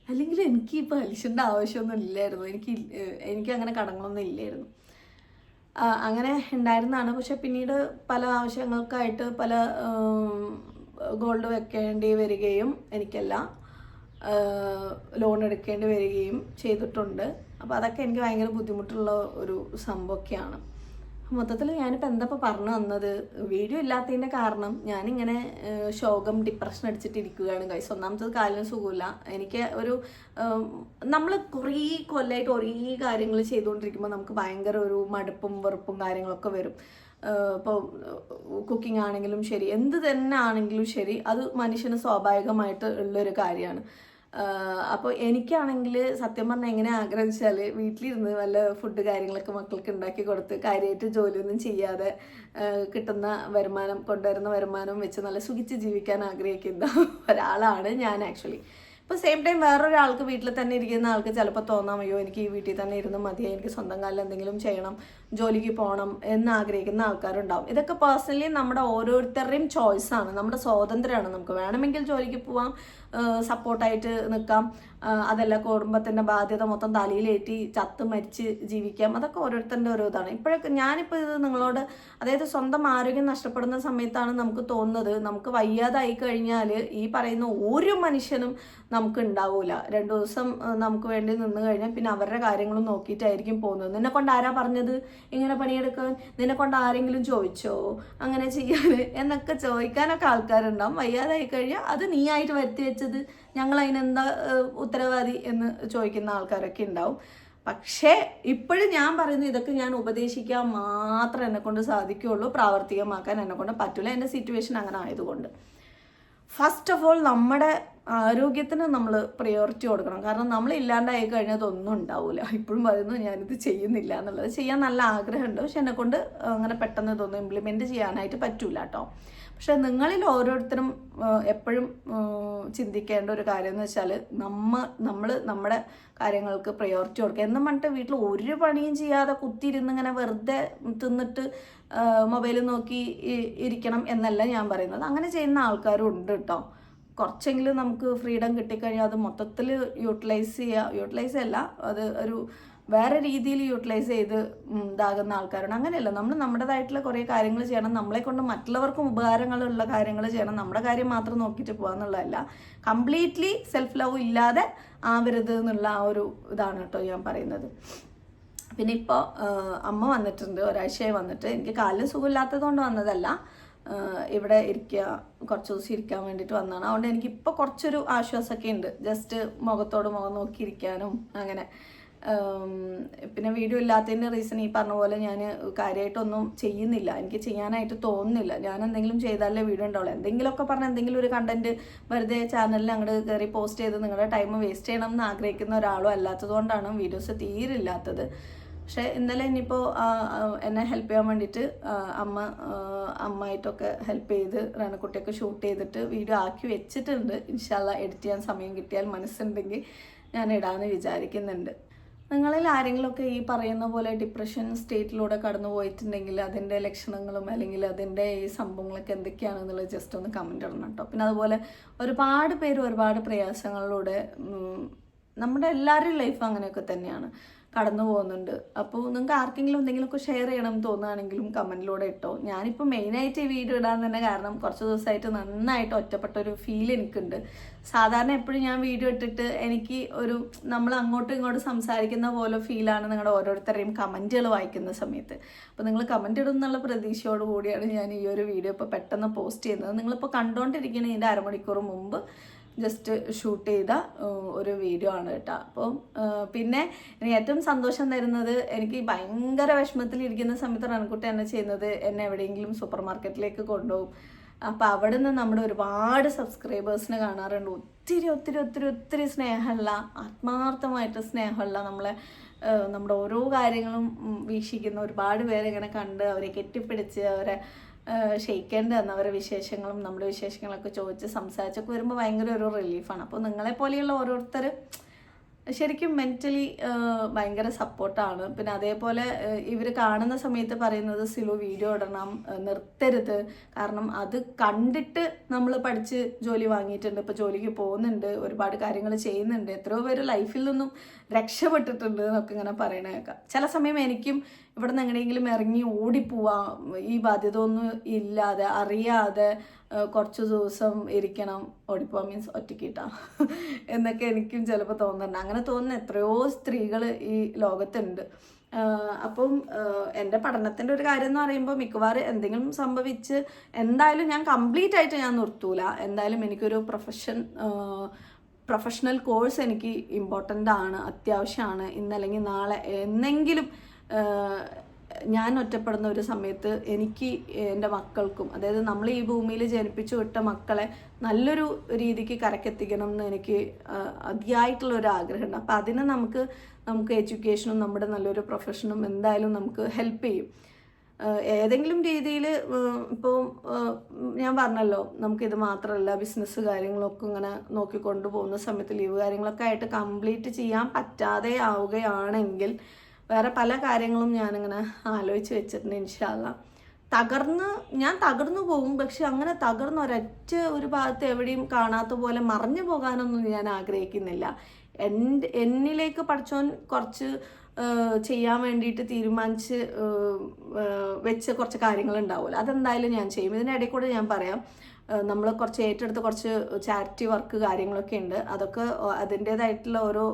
അല്ലെങ്കിൽ എനിക്ക് ഈ പലിശൻ്റെ ആവശ്യമൊന്നും ഇല്ലായിരുന്നു, എനിക്ക് അങ്ങനെ കടങ്ങളൊന്നും ഇല്ലായിരുന്നു, അങ്ങനെ ഉണ്ടായിരുന്നതാണ്. പക്ഷെ പിന്നീട് പല ആവശ്യങ്ങൾക്കായിട്ട് പല ഗോൾഡ് വെക്കേണ്ടി വരികയും എനിക്കെല്ലാം ലോൺ എടുക്കേണ്ടി വരികയും ചെയ്തിട്ടുണ്ട്. അപ്പോൾ അതൊക്കെ എനിക്ക് ഭയങ്കര ബുദ്ധിമുട്ടുള്ള ഒരു സംഭവമൊക്കെയാണ്. മൊത്തത്തിൽ ഞാനിപ്പോൾ എന്താ പറഞ്ഞു വന്നത്, വീഡിയോ ഇല്ലാത്തതിൻ്റെ കാരണം ഞാനിങ്ങനെ ശോകം ഡിപ്രഷൻ അടിച്ചിട്ടിരിക്കുകയാണ് ഗൈസ്. ഒന്നാമത്തത് കാലിന് സുഖമില്ല. എനിക്ക് ഒരു നമ്മൾ കുറേ കൊല്ലമായിട്ട് ഒരേ കാര്യങ്ങൾ ചെയ്തുകൊണ്ടിരിക്കുമ്പോൾ നമുക്ക് ഭയങ്കര ഒരു മടുപ്പും വെറുപ്പും കാര്യങ്ങളൊക്കെ വരും. ഇപ്പോൾ കുക്കിംഗ് ആണെങ്കിലും ശരി, എന്ത് തന്നെ ആണെങ്കിലും ശരി, അത് മനുഷ്യന് സ്വാഭാവികമായിട്ട് ഉള്ളൊരു കാര്യമാണ്. അപ്പോൾ എനിക്കാണെങ്കിൽ സത്യം പറഞ്ഞാൽ എങ്ങനെ ആഗ്രഹിച്ചാൽ വീട്ടിലിരുന്ന് വല്ല ഫുഡ് കാര്യങ്ങളൊക്കെ മക്കൾക്ക് ഉണ്ടാക്കി കൊടുത്ത് കാര്യമായിട്ട് ജോലിയൊന്നും ചെയ്യാതെ കിട്ടുന്ന കൊണ്ടുവരുന്ന വരുമാനം വെച്ച് നല്ല സുഖിച്ച് ജീവിക്കാൻ ആഗ്രഹിക്കുന്ന ഒരാളാണ് ഞാൻ ആക്ച്വലി. ഇപ്പോൾ സെയിം ടൈം വേറൊരാൾക്ക് വീട്ടിൽ തന്നെ ഇരിക്കുന്ന ആൾക്ക് ചിലപ്പോൾ തോന്നാം, അയ്യോ എനിക്ക് ഈ വീട്ടിൽ തന്നെ ഇരുന്ന് മതിയായി, എനിക്ക് സ്വന്തം കാലിൽ എന്തെങ്കിലും ചെയ്യണം, ജോലിക്ക് പോകണം എന്ന് ആഗ്രഹിക്കുന്ന ആൾക്കാരുണ്ടാവും. ഇതൊക്കെ പേഴ്സണലി നമ്മുടെ ഓരോരുത്തരുടെയും ചോയ്സാണ്, നമ്മുടെ സ്വാതന്ത്ര്യമാണ്. നമുക്ക് വേണമെങ്കിൽ ജോലിക്ക് പോവാം, സപ്പോർട്ടായിട്ട് നിൽക്കാം, അതല്ല കുടുംബത്തിൻ്റെ ബാധ്യത മൊത്തം തലയിലേറ്റി ചത്ത് മരിച്ച് ജീവിക്കാം. അതൊക്കെ ഓരോരുത്തരുടെ ഓരോ ഇതാണ്. ഇപ്പോഴൊക്കെ ഞാനിപ്പോൾ ഇത് നിങ്ങളോട്, അതായത് സ്വന്തം ആരോഗ്യം നഷ്ടപ്പെടുന്ന സമയത്താണ് നമുക്ക് തോന്നുന്നത് നമുക്ക് വയ്യാതായി കഴിഞ്ഞാൽ ഈ പറയുന്ന ഒരു മനുഷ്യനും നമുക്ക് ഉണ്ടാവില്ല. 2 ദിവസം നമുക്ക് വേണ്ടി നിന്ന് കഴിഞ്ഞാൽ പിന്നെ അവരുടെ കാര്യങ്ങളും നോക്കിയിട്ടായിരിക്കും പോകുന്നത്. നിന്നെ കൊണ്ട് ആരാ പറഞ്ഞത് ഇങ്ങനെ പണിയെടുക്കാൻ? നിന്നെ കൊണ്ട് ആരെങ്കിലും ചോദിച്ചോ അങ്ങനെ ചെയ്യാൻ എന്നൊക്കെ ചോദിക്കാനൊക്കെ ആൾക്കാരുണ്ടാവും. വയ്യാതായി കഴിഞ്ഞാൽ അത് നീ ആയിട്ട് വരുത്തി വെച്ചത്, ഞങ്ങൾ അതിനെന്താ ഉത്തരവാദി എന്ന് ചോദിക്കുന്ന ആൾക്കാരൊക്കെ ഉണ്ടാവും. പക്ഷേ ഇപ്പോഴും ഞാൻ പറയുന്നു, ഇതൊക്കെ ഞാൻ ഉപദേശിക്കാൻ മാത്രം എന്നെ കൊണ്ട് സാധിക്കുകയുള്ളൂ, പ്രാവർത്തികമാക്കാൻ എന്നെ കൊണ്ട് പറ്റില്ല. എൻ്റെ സിറ്റുവേഷൻ അങ്ങനെ ആയതുകൊണ്ട് ഫസ്റ്റ് ഓഫ് ഓൾ നമ്മുടെ ആരോഗ്യത്തിന് നമ്മൾ പ്രയോറിറ്റി കൊടുക്കണം. കാരണം നമ്മൾ ഇല്ലാണ്ടായി കഴിഞ്ഞാൽ അതൊന്നും ഉണ്ടാവില്ല. ഇപ്പോഴും പറയുന്നു ഞാനിത് ചെയ്യുന്നില്ല എന്നുള്ളത്. ചെയ്യാൻ നല്ല ആഗ്രഹമുണ്ട്, പക്ഷെ എന്നെക്കൊണ്ട് അങ്ങനെ പെട്ടെന്ന് ഇതൊന്നും ഇംപ്ലിമെൻറ്റ് ചെയ്യാനായിട്ട് പറ്റൂല കേട്ടോ. പക്ഷെ നിങ്ങളിൽ ഓരോരുത്തരും എപ്പോഴും ചിന്തിക്കേണ്ട ഒരു കാര്യം എന്ന് വെച്ചാൽ നമ്മൾ നമ്മുടെ കാര്യങ്ങൾക്ക് പ്രയോറിറ്റി കൊടുക്കുക. എന്നും പറഞ്ഞിട്ട് വീട്ടിൽ ഒരു പണിയും ചെയ്യാതെ കുത്തിയിരുന്ന് ഇങ്ങനെ വെറുതെ തിന്നിട്ട് മൊബൈൽ നോക്കി ഇരിക്കണം എന്നല്ല ഞാൻ പറയുന്നത്. അങ്ങനെ ചെയ്യുന്ന ആൾക്കാരും ഉണ്ട് കേട്ടോ. കുറച്ചെങ്കിലും നമുക്ക് ഫ്രീഡം കിട്ടിക്കഴിഞ്ഞാൽ അത് മൊത്തത്തിൽ യൂട്ടിലൈസ് അല്ല, അത് ഒരു വേറെ രീതിയിൽ യൂട്ടിലൈസ് ചെയ്ത് ഇതാകുന്ന ആൾക്കാരാണ്. അങ്ങനെയല്ല, നമ്മൾ നമ്മുടേതായിട്ടുള്ള കുറേ കാര്യങ്ങൾ ചെയ്യണം, നമ്മളെ കൊണ്ട് മറ്റുള്ളവർക്കും ഉപകാരങ്ങളുള്ള കാര്യങ്ങൾ ചെയ്യണം. നമ്മുടെ കാര്യം മാത്രം നോക്കിയിട്ട് പോകാന്നുള്ളതല്ല. കംപ്ലീറ്റ്ലി സെൽഫ് ലവ് ഇല്ലാതെ ആവരുത് എന്നുള്ള ആ ഒരു ഇതാണ് കേട്ടോ ഞാൻ പറയുന്നത്. പിന്നെ ഇപ്പോൾ അമ്മ വന്നിട്ടുണ്ട്, ഒരാഴ്ചയായി വന്നിട്ട്. എനിക്ക് കാലിന് സുഖമില്ലാത്തത് കൊണ്ട് വന്നതല്ല, ഇവിടെ ഇരിക്കുക, കുറച്ച് ദിവസം ഇരിക്കാൻ വേണ്ടിയിട്ട് വന്നതാണ്. അതുകൊണ്ട് എനിക്കിപ്പോൾ കുറച്ചൊരു ആശ്വാസമൊക്കെ ഉണ്ട്, ജസ്റ്റ് മുഖത്തോട് മുഖം നോക്കിയിരിക്കാനും അങ്ങനെ. പിന്നെ വീഡിയോ ഇല്ലാത്തതിൻ്റെ റീസൺ ഈ പറഞ്ഞ പോലെ ഞാൻ കാര്യമായിട്ടൊന്നും ചെയ്യുന്നില്ല, എനിക്ക് ചെയ്യാനായിട്ട് തോന്നുന്നില്ല. ഞാൻ എന്തെങ്കിലും ചെയ്താലേ വീഡിയോ ഉണ്ടാവുള്ളൂ. എന്തെങ്കിലുമൊക്കെ പറഞ്ഞ് എന്തെങ്കിലും ഒരു കണ്ടന്റ് വെറുതെ ചാനലിൽ അങ്ങോട്ട് കയറി പോസ്റ്റ് ചെയ്ത് നിങ്ങളുടെ ടൈം വേസ്റ്റ് ചെയ്യണം എന്ന് ആഗ്രഹിക്കുന്ന ഒരാളും അല്ലാത്തതുകൊണ്ടാണ് വീഡിയോസ് തീരില്ലാത്തത്. പക്ഷേ ഇന്നലെ ഇനിയിപ്പോൾ എന്നെ ഹെൽപ്പ് ചെയ്യാൻ വേണ്ടിയിട്ട് അമ്മയായിട്ടൊക്കെ ഹെൽപ്പ് ചെയ്ത് റണക്കുട്ടിയൊക്കെ ഷൂട്ട് ചെയ്തിട്ട് വീഡിയോ ആക്കി വെച്ചിട്ടുണ്ട്. ഇൻഷാല്ലാ എഡിറ്റ് ചെയ്യാൻ സമയം കിട്ടിയാൽ മനസ്സുണ്ടെങ്കിൽ ഞാൻ ഇടാമെന്ന് വിചാരിക്കുന്നുണ്ട്. നിങ്ങളിൽ ആരെങ്കിലുമൊക്കെ ഈ പറയുന്ന പോലെ ഡിപ്രഷൻ സ്റ്റേറ്റിലൂടെ കടന്നു പോയിട്ടുണ്ടെങ്കിൽ അതിൻ്റെ ലക്ഷണങ്ങളും അല്ലെങ്കിൽ അതിൻ്റെ ഈ സംഭവങ്ങളൊക്കെ എന്തൊക്കെയാണെന്നുള്ളത് ജസ്റ്റ് ഒന്ന് കമൻ്റ് ഇടണം കേട്ടോ. പിന്നെ അതുപോലെ ഒരുപാട് പേര് ഒരുപാട് പ്രയാസങ്ങളിലൂടെ, നമ്മുടെ എല്ലാവരുടെയും ലൈഫ് അങ്ങനെയൊക്കെ തന്നെയാണ്, കടന്നു പോകുന്നുണ്ട്. അപ്പോൾ നിങ്ങൾക്ക് ആർക്കെങ്കിലും എന്തെങ്കിലുമൊക്കെ ഷെയർ ചെയ്യണം തോന്നുകയാണെങ്കിലും കമൻറ്റിലൂടെ ഇട്ടോ. ഞാനിപ്പോൾ മെയിനായിട്ട് ഈ വീഡിയോ ഇടാൻ തന്നെ കാരണം കുറച്ച് ദിവസമായിട്ട് നന്നായിട്ട് ഒറ്റപ്പെട്ട ഒരു ഫീൽ എനിക്കുണ്ട്. സാധാരണ എപ്പോഴും ഞാൻ വീഡിയോ ഇട്ടിട്ട് എനിക്ക് ഒരു നമ്മൾ അങ്ങോട്ടും ഇങ്ങോട്ടും സംസാരിക്കുന്ന പോലെ ഫീലാണ് നിങ്ങളുടെ ഓരോരുത്തരുടെയും കമൻറ്റുകൾ വായിക്കുന്ന സമയത്ത്. അപ്പോൾ നിങ്ങൾ കമൻറ്റ് ഇടുന്നുള്ള പ്രതീക്ഷയോട് കൂടിയാണ് ഞാൻ ഈ ഒരു വീഡിയോ ഇപ്പോൾ പെട്ടെന്ന് പോസ്റ്റ് ചെയ്യുന്നത്. നിങ്ങളിപ്പോൾ കണ്ടുകൊണ്ടിരിക്കുന്ന ഇതിൻ്റെ അരമണിക്കൂർ മുമ്പ് ജസ്റ്റ് ഷൂട്ട് ചെയ്ത ഒരു വീഡിയോ ആണ് കേട്ടോ. അപ്പം പിന്നെ എനിക്ക് ഏറ്റവും സന്തോഷം തരുന്നത്, എനിക്ക് ഭയങ്കര വിഷമത്തിലിരിക്കുന്ന സമയത്ത് റൺകുട്ടി എന്നെ ചെയ്യുന്നത് എന്നെ എവിടെയെങ്കിലും സൂപ്പർ മാർക്കറ്റിലേക്ക് കൊണ്ടുപോകും. അപ്പം അവിടെ നിന്ന് നമ്മുടെ ഒരുപാട് സബ്സ്ക്രൈബേഴ്സിനെ കാണാറുണ്ട്. ഒത്തിരി ഒത്തിരി ഒത്തിരി ഒത്തിരി സ്നേഹമുള്ള, ആത്മാർത്ഥമായിട്ട് സ്നേഹമുള്ള, നമ്മുടെ ഓരോ കാര്യങ്ങളും വീക്ഷിക്കുന്ന ഒരുപാട് പേരെ ഇങ്ങനെ കണ്ട് അവരെ കെട്ടിപ്പിടിച്ച് അവരെ ഷെയ്ക്കേണ്ടി തന്ന അവരുടെ വിശേഷങ്ങളും നമ്മുടെ വിശേഷങ്ങളൊക്കെ ചോദിച്ച് സംസാരിച്ചൊക്കെ വരുമ്പോൾ ഭയങ്കര ഒരു റിലീഫാണ്. അപ്പോൾ നിങ്ങളെപ്പോലെയുള്ള ഓരോരുത്തർ ശരിക്കും മെൻ്റലി ഭയങ്കര സപ്പോർട്ടാണ്. പിന്നെ അതേപോലെ ഇവർ കാണുന്ന സമയത്ത് പറയുന്നത് സിലു വീഡിയോ ഇടണം, നിർത്തരുത്, കാരണം അത് കണ്ടിട്ട് നമ്മൾ പഠിച്ച് ജോലി വാങ്ങിയിട്ടുണ്ട്, ഇപ്പോൾ ജോലിക്ക് പോകുന്നുണ്ട്, ഒരുപാട് കാര്യങ്ങൾ ചെയ്യുന്നുണ്ട്, എത്രയോ പേര് ലൈഫിൽ നിന്നും രക്ഷപ്പെട്ടിട്ടുണ്ട് എന്നൊക്കെ ഇങ്ങനെ പറയണേക്കാം. ചില സമയം എനിക്കും ഇവിടെ നിന്ന് എങ്ങനെയെങ്കിലും ഇറങ്ങി ഓടിപ്പോവാം, ഈ ബാധ്യത ഒന്നും ഇല്ലാതെ അറിയാതെ കുറച്ച് ദിവസം ഇരിക്കണം, ഓടിപ്പോവാൻ മീൻസ് ഒറ്റയ്ക്കിട്ടാ എന്നൊക്കെ എനിക്കും ചിലപ്പോൾ തോന്നുന്നുണ്ട്. അങ്ങനെ തോന്നുന്ന എത്രയോ സ്ത്രീകൾ ഈ ലോകത്തുണ്ട്. അപ്പം എൻ്റെ പഠനത്തിൻ്റെ ഒരു കാര്യം എന്ന് പറയുമ്പോൾ മിക്കവാറും എന്തെങ്കിലും സംഭവിച്ച് എന്തായാലും ഞാൻ കംപ്ലീറ്റ് ആയിട്ട് ഞാൻ നിർത്തൂല. എന്തായാലും എനിക്കൊരു പ്രൊഫഷണൽ കോഴ്സ് എനിക്ക് ഇമ്പോർട്ടൻ്റ് ആണ്, അത്യാവശ്യമാണ്. ഇന്നല്ലെങ്കിൽ നാളെ എന്നെങ്കിലും ഞാൻ ഒറ്റപ്പെടുന്ന ഒരു സമയത്ത് എനിക്ക് എൻ്റെ മക്കൾക്കും, അതായത് നമ്മൾ ഈ ഭൂമിയിൽ ജനിപ്പിച്ചു വിട്ട മക്കളെ നല്ലൊരു രീതിക്ക് കരക്കെത്തിക്കണം എന്ന് എനിക്ക് അതിയായിട്ടുള്ളൊരു ആഗ്രഹമുണ്ട്. അപ്പോൾ അതിന് നമുക്ക് എഡ്യൂക്കേഷനും നമ്മുടെ നല്ലൊരു പ്രൊഫഷനും എന്തായാലും നമുക്ക് ഹെൽപ്പ് ചെയ്യും. ഏതെങ്കിലും രീതിയിൽ ഇപ്പോൾ ഞാൻ പറഞ്ഞല്ലോ, നമുക്കിത് മാത്രമല്ല ബിസിനസ് കാര്യങ്ങളൊക്കെ ഇങ്ങനെ നോക്കിക്കൊണ്ടു പോകുന്ന സമയത്ത് ലീവ് കാര്യങ്ങളൊക്കെ ആയിട്ട് കംപ്ലീറ്റ് ചെയ്യാൻ പറ്റാതെ ആവുകയാണെങ്കിൽ വേറെ പല കാര്യങ്ങളും ഞാനിങ്ങനെ ആലോചിച്ച് വെച്ചിട്ടുണ്ട്. ഇൻഷാ അല്ലാ ഞാൻ തകർന്നു പോകും, പക്ഷെ അങ്ങനെ തകർന്ന് ഒരു ഭാഗത്ത് എവിടെയും കാണാത്ത പോലെ മറഞ്ഞു പോകാനൊന്നും ഞാൻ ആഗ്രഹിക്കുന്നില്ല. എന്നിലേക്ക് പഠിച്ചോൻ കുറച്ച് ചെയ്യാൻ വേണ്ടിയിട്ട് തീരുമാനിച്ച് വെച്ച കുറച്ച് കാര്യങ്ങളുണ്ടാവുമല്ലോ, അതെന്തായാലും ഞാൻ ചെയ്യും. ഇതിനിടയിൽ കൂടെ ഞാൻ പറയാം, നമ്മൾ കുറച്ച് ഏറ്റെടുത്ത് കുറച്ച് ചാരിറ്റി വർക്ക് കാര്യങ്ങളൊക്കെ ഉണ്ട്. അതൊക്കെ അതിൻ്റേതായിട്ടുള്ള ഓരോ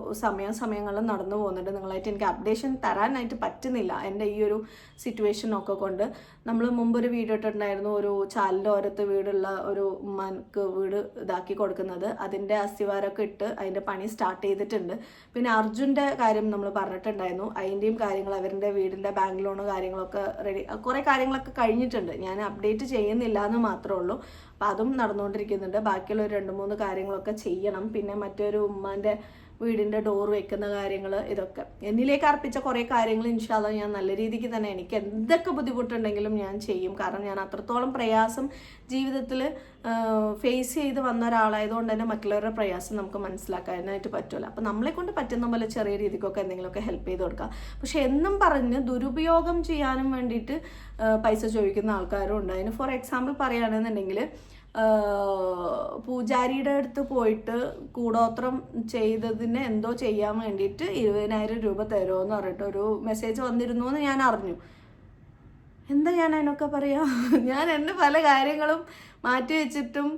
സമയങ്ങളിൽ നടന്നു പോകുന്നുണ്ട്. നിങ്ങളായിട്ട് എനിക്ക് അപ്ഡേഷൻ തരാനായിട്ട് പറ്റുന്നില്ല എൻ്റെ ഈ ഒരു സിറ്റുവേഷനൊക്കെ കൊണ്ട്. നമ്മൾ മുമ്പൊരു വീഡിയോ ഇട്ടിട്ടുണ്ടായിരുന്നു, ഒരു ചാലിൻ്റെ ഓരത്ത് വീടുള്ള ഒരു ഉമ്മാക്ക് വീട് ഇതാക്കി കൊടുക്കുന്നത്. അതിൻ്റെ അസ്ഥിവാരമൊക്കെ ഇട്ട് അതിൻ്റെ പണി സ്റ്റാർട്ട് ചെയ്തിട്ടുണ്ട്. പിന്നെ അർജുൻ്റെ കാര്യം നമ്മൾ പറഞ്ഞിട്ടുണ്ടായിരുന്നു, അതിൻ്റെയും കാര്യങ്ങൾ, അവരുടെ വീടിൻ്റെ ബാങ്ക് ലോണ് കാര്യങ്ങളൊക്കെ റെഡി, കുറേ കാര്യങ്ങളൊക്കെ കഴിഞ്ഞിട്ടുണ്ട്. ഞാൻ അപ്ഡേറ്റ് ചെയ്യുന്നില്ല എന്ന് മാത്രമേ ഉള്ളൂ. അപ്പം അതും നടന്നുകൊണ്ടിരിക്കുന്നുണ്ട്. ബാക്കിയുള്ള ഒരു 2-3 കാര്യങ്ങളൊക്കെ ചെയ്യണം. പിന്നെ മറ്റൊരു ഉമ്മാൻ്റെ വീടിൻ്റെ ഡോർ വെക്കുന്ന കാര്യങ്ങൾ, ഇതൊക്കെ എന്നിലേക്ക് അർപ്പിച്ച കുറേ കാര്യങ്ങൾ ഇൻഷാ അല്ലാ ഞാൻ നല്ല രീതിക്ക് തന്നെ, എനിക്ക് എന്തൊക്കെ ബുദ്ധിമുട്ടുണ്ടെങ്കിലും ഞാൻ ചെയ്യും. കാരണം ഞാൻ അത്രത്തോളം പ്രയാസം ജീവിതത്തിൽ ഫേസ് ചെയ്ത് വന്ന ഒരാളായതുകൊണ്ട് തന്നെ മറ്റുള്ളവരുടെ പ്രയാസം നമുക്ക് മനസ്സിലാക്കാനായിട്ട് പറ്റുമല്ലോ. അപ്പം നമ്മളെ കൊണ്ട് പറ്റുന്ന പോലെ ചെറിയ രീതിക്കൊക്കെ എന്തെങ്കിലുമൊക്കെ ഹെൽപ്പ് ചെയ്ത് കൊടുക്കാം. പക്ഷെ എന്നും പറഞ്ഞ് ദുരുപയോഗം ചെയ്യാനും വേണ്ടിയിട്ട് പൈസ ചോദിക്കുന്ന ആൾക്കാരും ഉണ്ട്. അതിന് ഫോർ എക്സാമ്പിൾ പറയുകയാണെന്നുണ്ടെങ്കിൽ, പൂജാരിയുടെ അടുത്ത് പോയിട്ട് കൂടോത്രം ചെയ്തതിന് എന്തോ ചെയ്യാൻ വേണ്ടിയിട്ട് 20,000 രൂപ തരുമോ എന്ന് പറഞ്ഞിട്ട് ഒരു മെസ്സേജ് വന്നിരുന്നു എന്ന് ഞാൻ അറിഞ്ഞു. എന്താ ഞാൻ അതിനൊക്കെ പറയാം, ഞാൻ എൻ്റെ പല കാര്യങ്ങളും മാറ്റി വെച്ചിട്ടും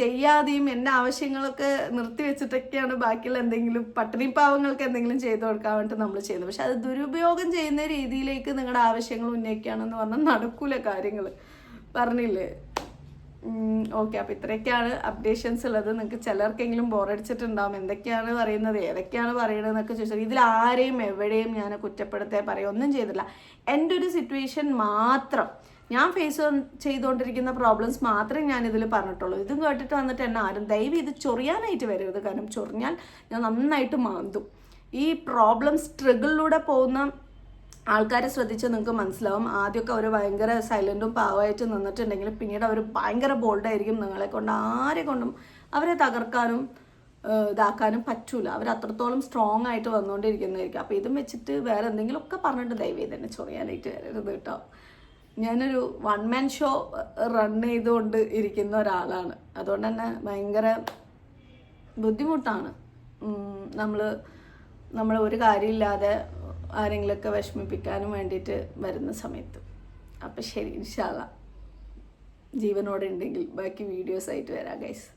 ചെയ്യാതെയും എൻ്റെ ആവശ്യങ്ങളൊക്കെ നിർത്തി വെച്ചിട്ടൊക്കെയാണ് ബാക്കിയുള്ള എന്തെങ്കിലും പട്ടിണി പാവങ്ങൾക്ക് എന്തെങ്കിലും ചെയ്തു കൊടുക്കാൻ വേണ്ടിയിട്ട് നമ്മൾ ചെയ്യുന്നത്. പക്ഷെ അത് ദുരുപയോഗം ചെയ്യുന്ന രീതിയിലേക്ക് നിങ്ങളുടെ ആവശ്യങ്ങൾ ഉന്നയിക്കുകയാണെന്ന് പറഞ്ഞാൽ നടക്കൂല കാര്യങ്ങൾ, പറഞ്ഞില്ലേ? ഓക്കെ, അപ്പോൾ ഇത്രയൊക്കെയാണ് അപ്ഡേഷൻസ് ഉള്ളത്. നിങ്ങൾക്ക് ചിലർക്കെങ്കിലും ബോറടിച്ചിട്ടുണ്ടാവും, എന്തൊക്കെയാണ് പറയുന്നത്, ഏതൊക്കെയാണ് പറയണതെന്നൊക്കെ ചോദിച്ചാൽ ഇതിൽ ആരെയും എവിടെയും ഞാൻ കുറ്റപ്പെടുത്തേ പറയുക ഒന്നും ചെയ്തില്ല. എൻ്റെ ഒരു സിറ്റുവേഷൻ മാത്രം, ഞാൻ ഫേസ് ചെയ്തുകൊണ്ടിരിക്കുന്ന പ്രോബ്ലംസ് മാത്രമേ ഞാൻ ഇതിൽ പറഞ്ഞിട്ടുള്ളൂ. ഇതും കേട്ടിട്ട് വന്നിട്ട് എന്നെ ആരും ദയവ് ഇത് ചൊറിയാനായിട്ട് വരരുത്. കാരണം ചൊറിഞ്ഞാൽ ഞാൻ നന്നായിട്ട് മാന്തും. ഈ പ്രോബ്ലം സ്ട്രഗിളിലൂടെ പോകുന്ന ആൾക്കാരെ ശ്രദ്ധിച്ച് നിങ്ങൾക്ക് മനസ്സിലാവും. ആദ്യമൊക്കെ അവർ ഭയങ്കര സൈലൻറ്റും പാവമായിട്ട് നിന്നിട്ടുണ്ടെങ്കിൽ പിന്നീട് അവർ ഭയങ്കര ബോൾഡായിരിക്കും. നിങ്ങളെ കൊണ്ട് ആരെ കൊണ്ടും അവരെ തകർക്കാനും ഇതാക്കാനും പറ്റൂല. അവർ അത്രത്തോളം സ്ട്രോങ് ആയിട്ട് വന്നുകൊണ്ടിരിക്കുന്നതായിരിക്കും. അപ്പോൾ ഇതും വെച്ചിട്ട് വേറെ എന്തെങ്കിലുമൊക്കെ പറഞ്ഞിട്ട് ദയവ് ചെയ്ത് തന്നെ ചൊറിയാനായിട്ട് വരരുത് കേട്ടോ. ഞാനൊരു 1 man ഷോ റൺ ചെയ്തുകൊണ്ട് ഇരിക്കുന്ന ഒരാളാണ്. അതുകൊണ്ട് തന്നെ ഭയങ്കര ബുദ്ധിമുട്ടാണ് നമ്മൾ ഒരു കാര്യമില്ലാതെ ആരെങ്കിലുമൊക്കെ വിഷമിപ്പിക്കാനും വേണ്ടിയിട്ട് വരുന്ന സമയത്ത്. അപ്പം ശരി, ഇൻഷാ അല്ലാ ജീവനോടെ ഉണ്ടെങ്കിൽ ബാക്കി വീഡിയോസായിട്ട് വരാം ഗൈസ്.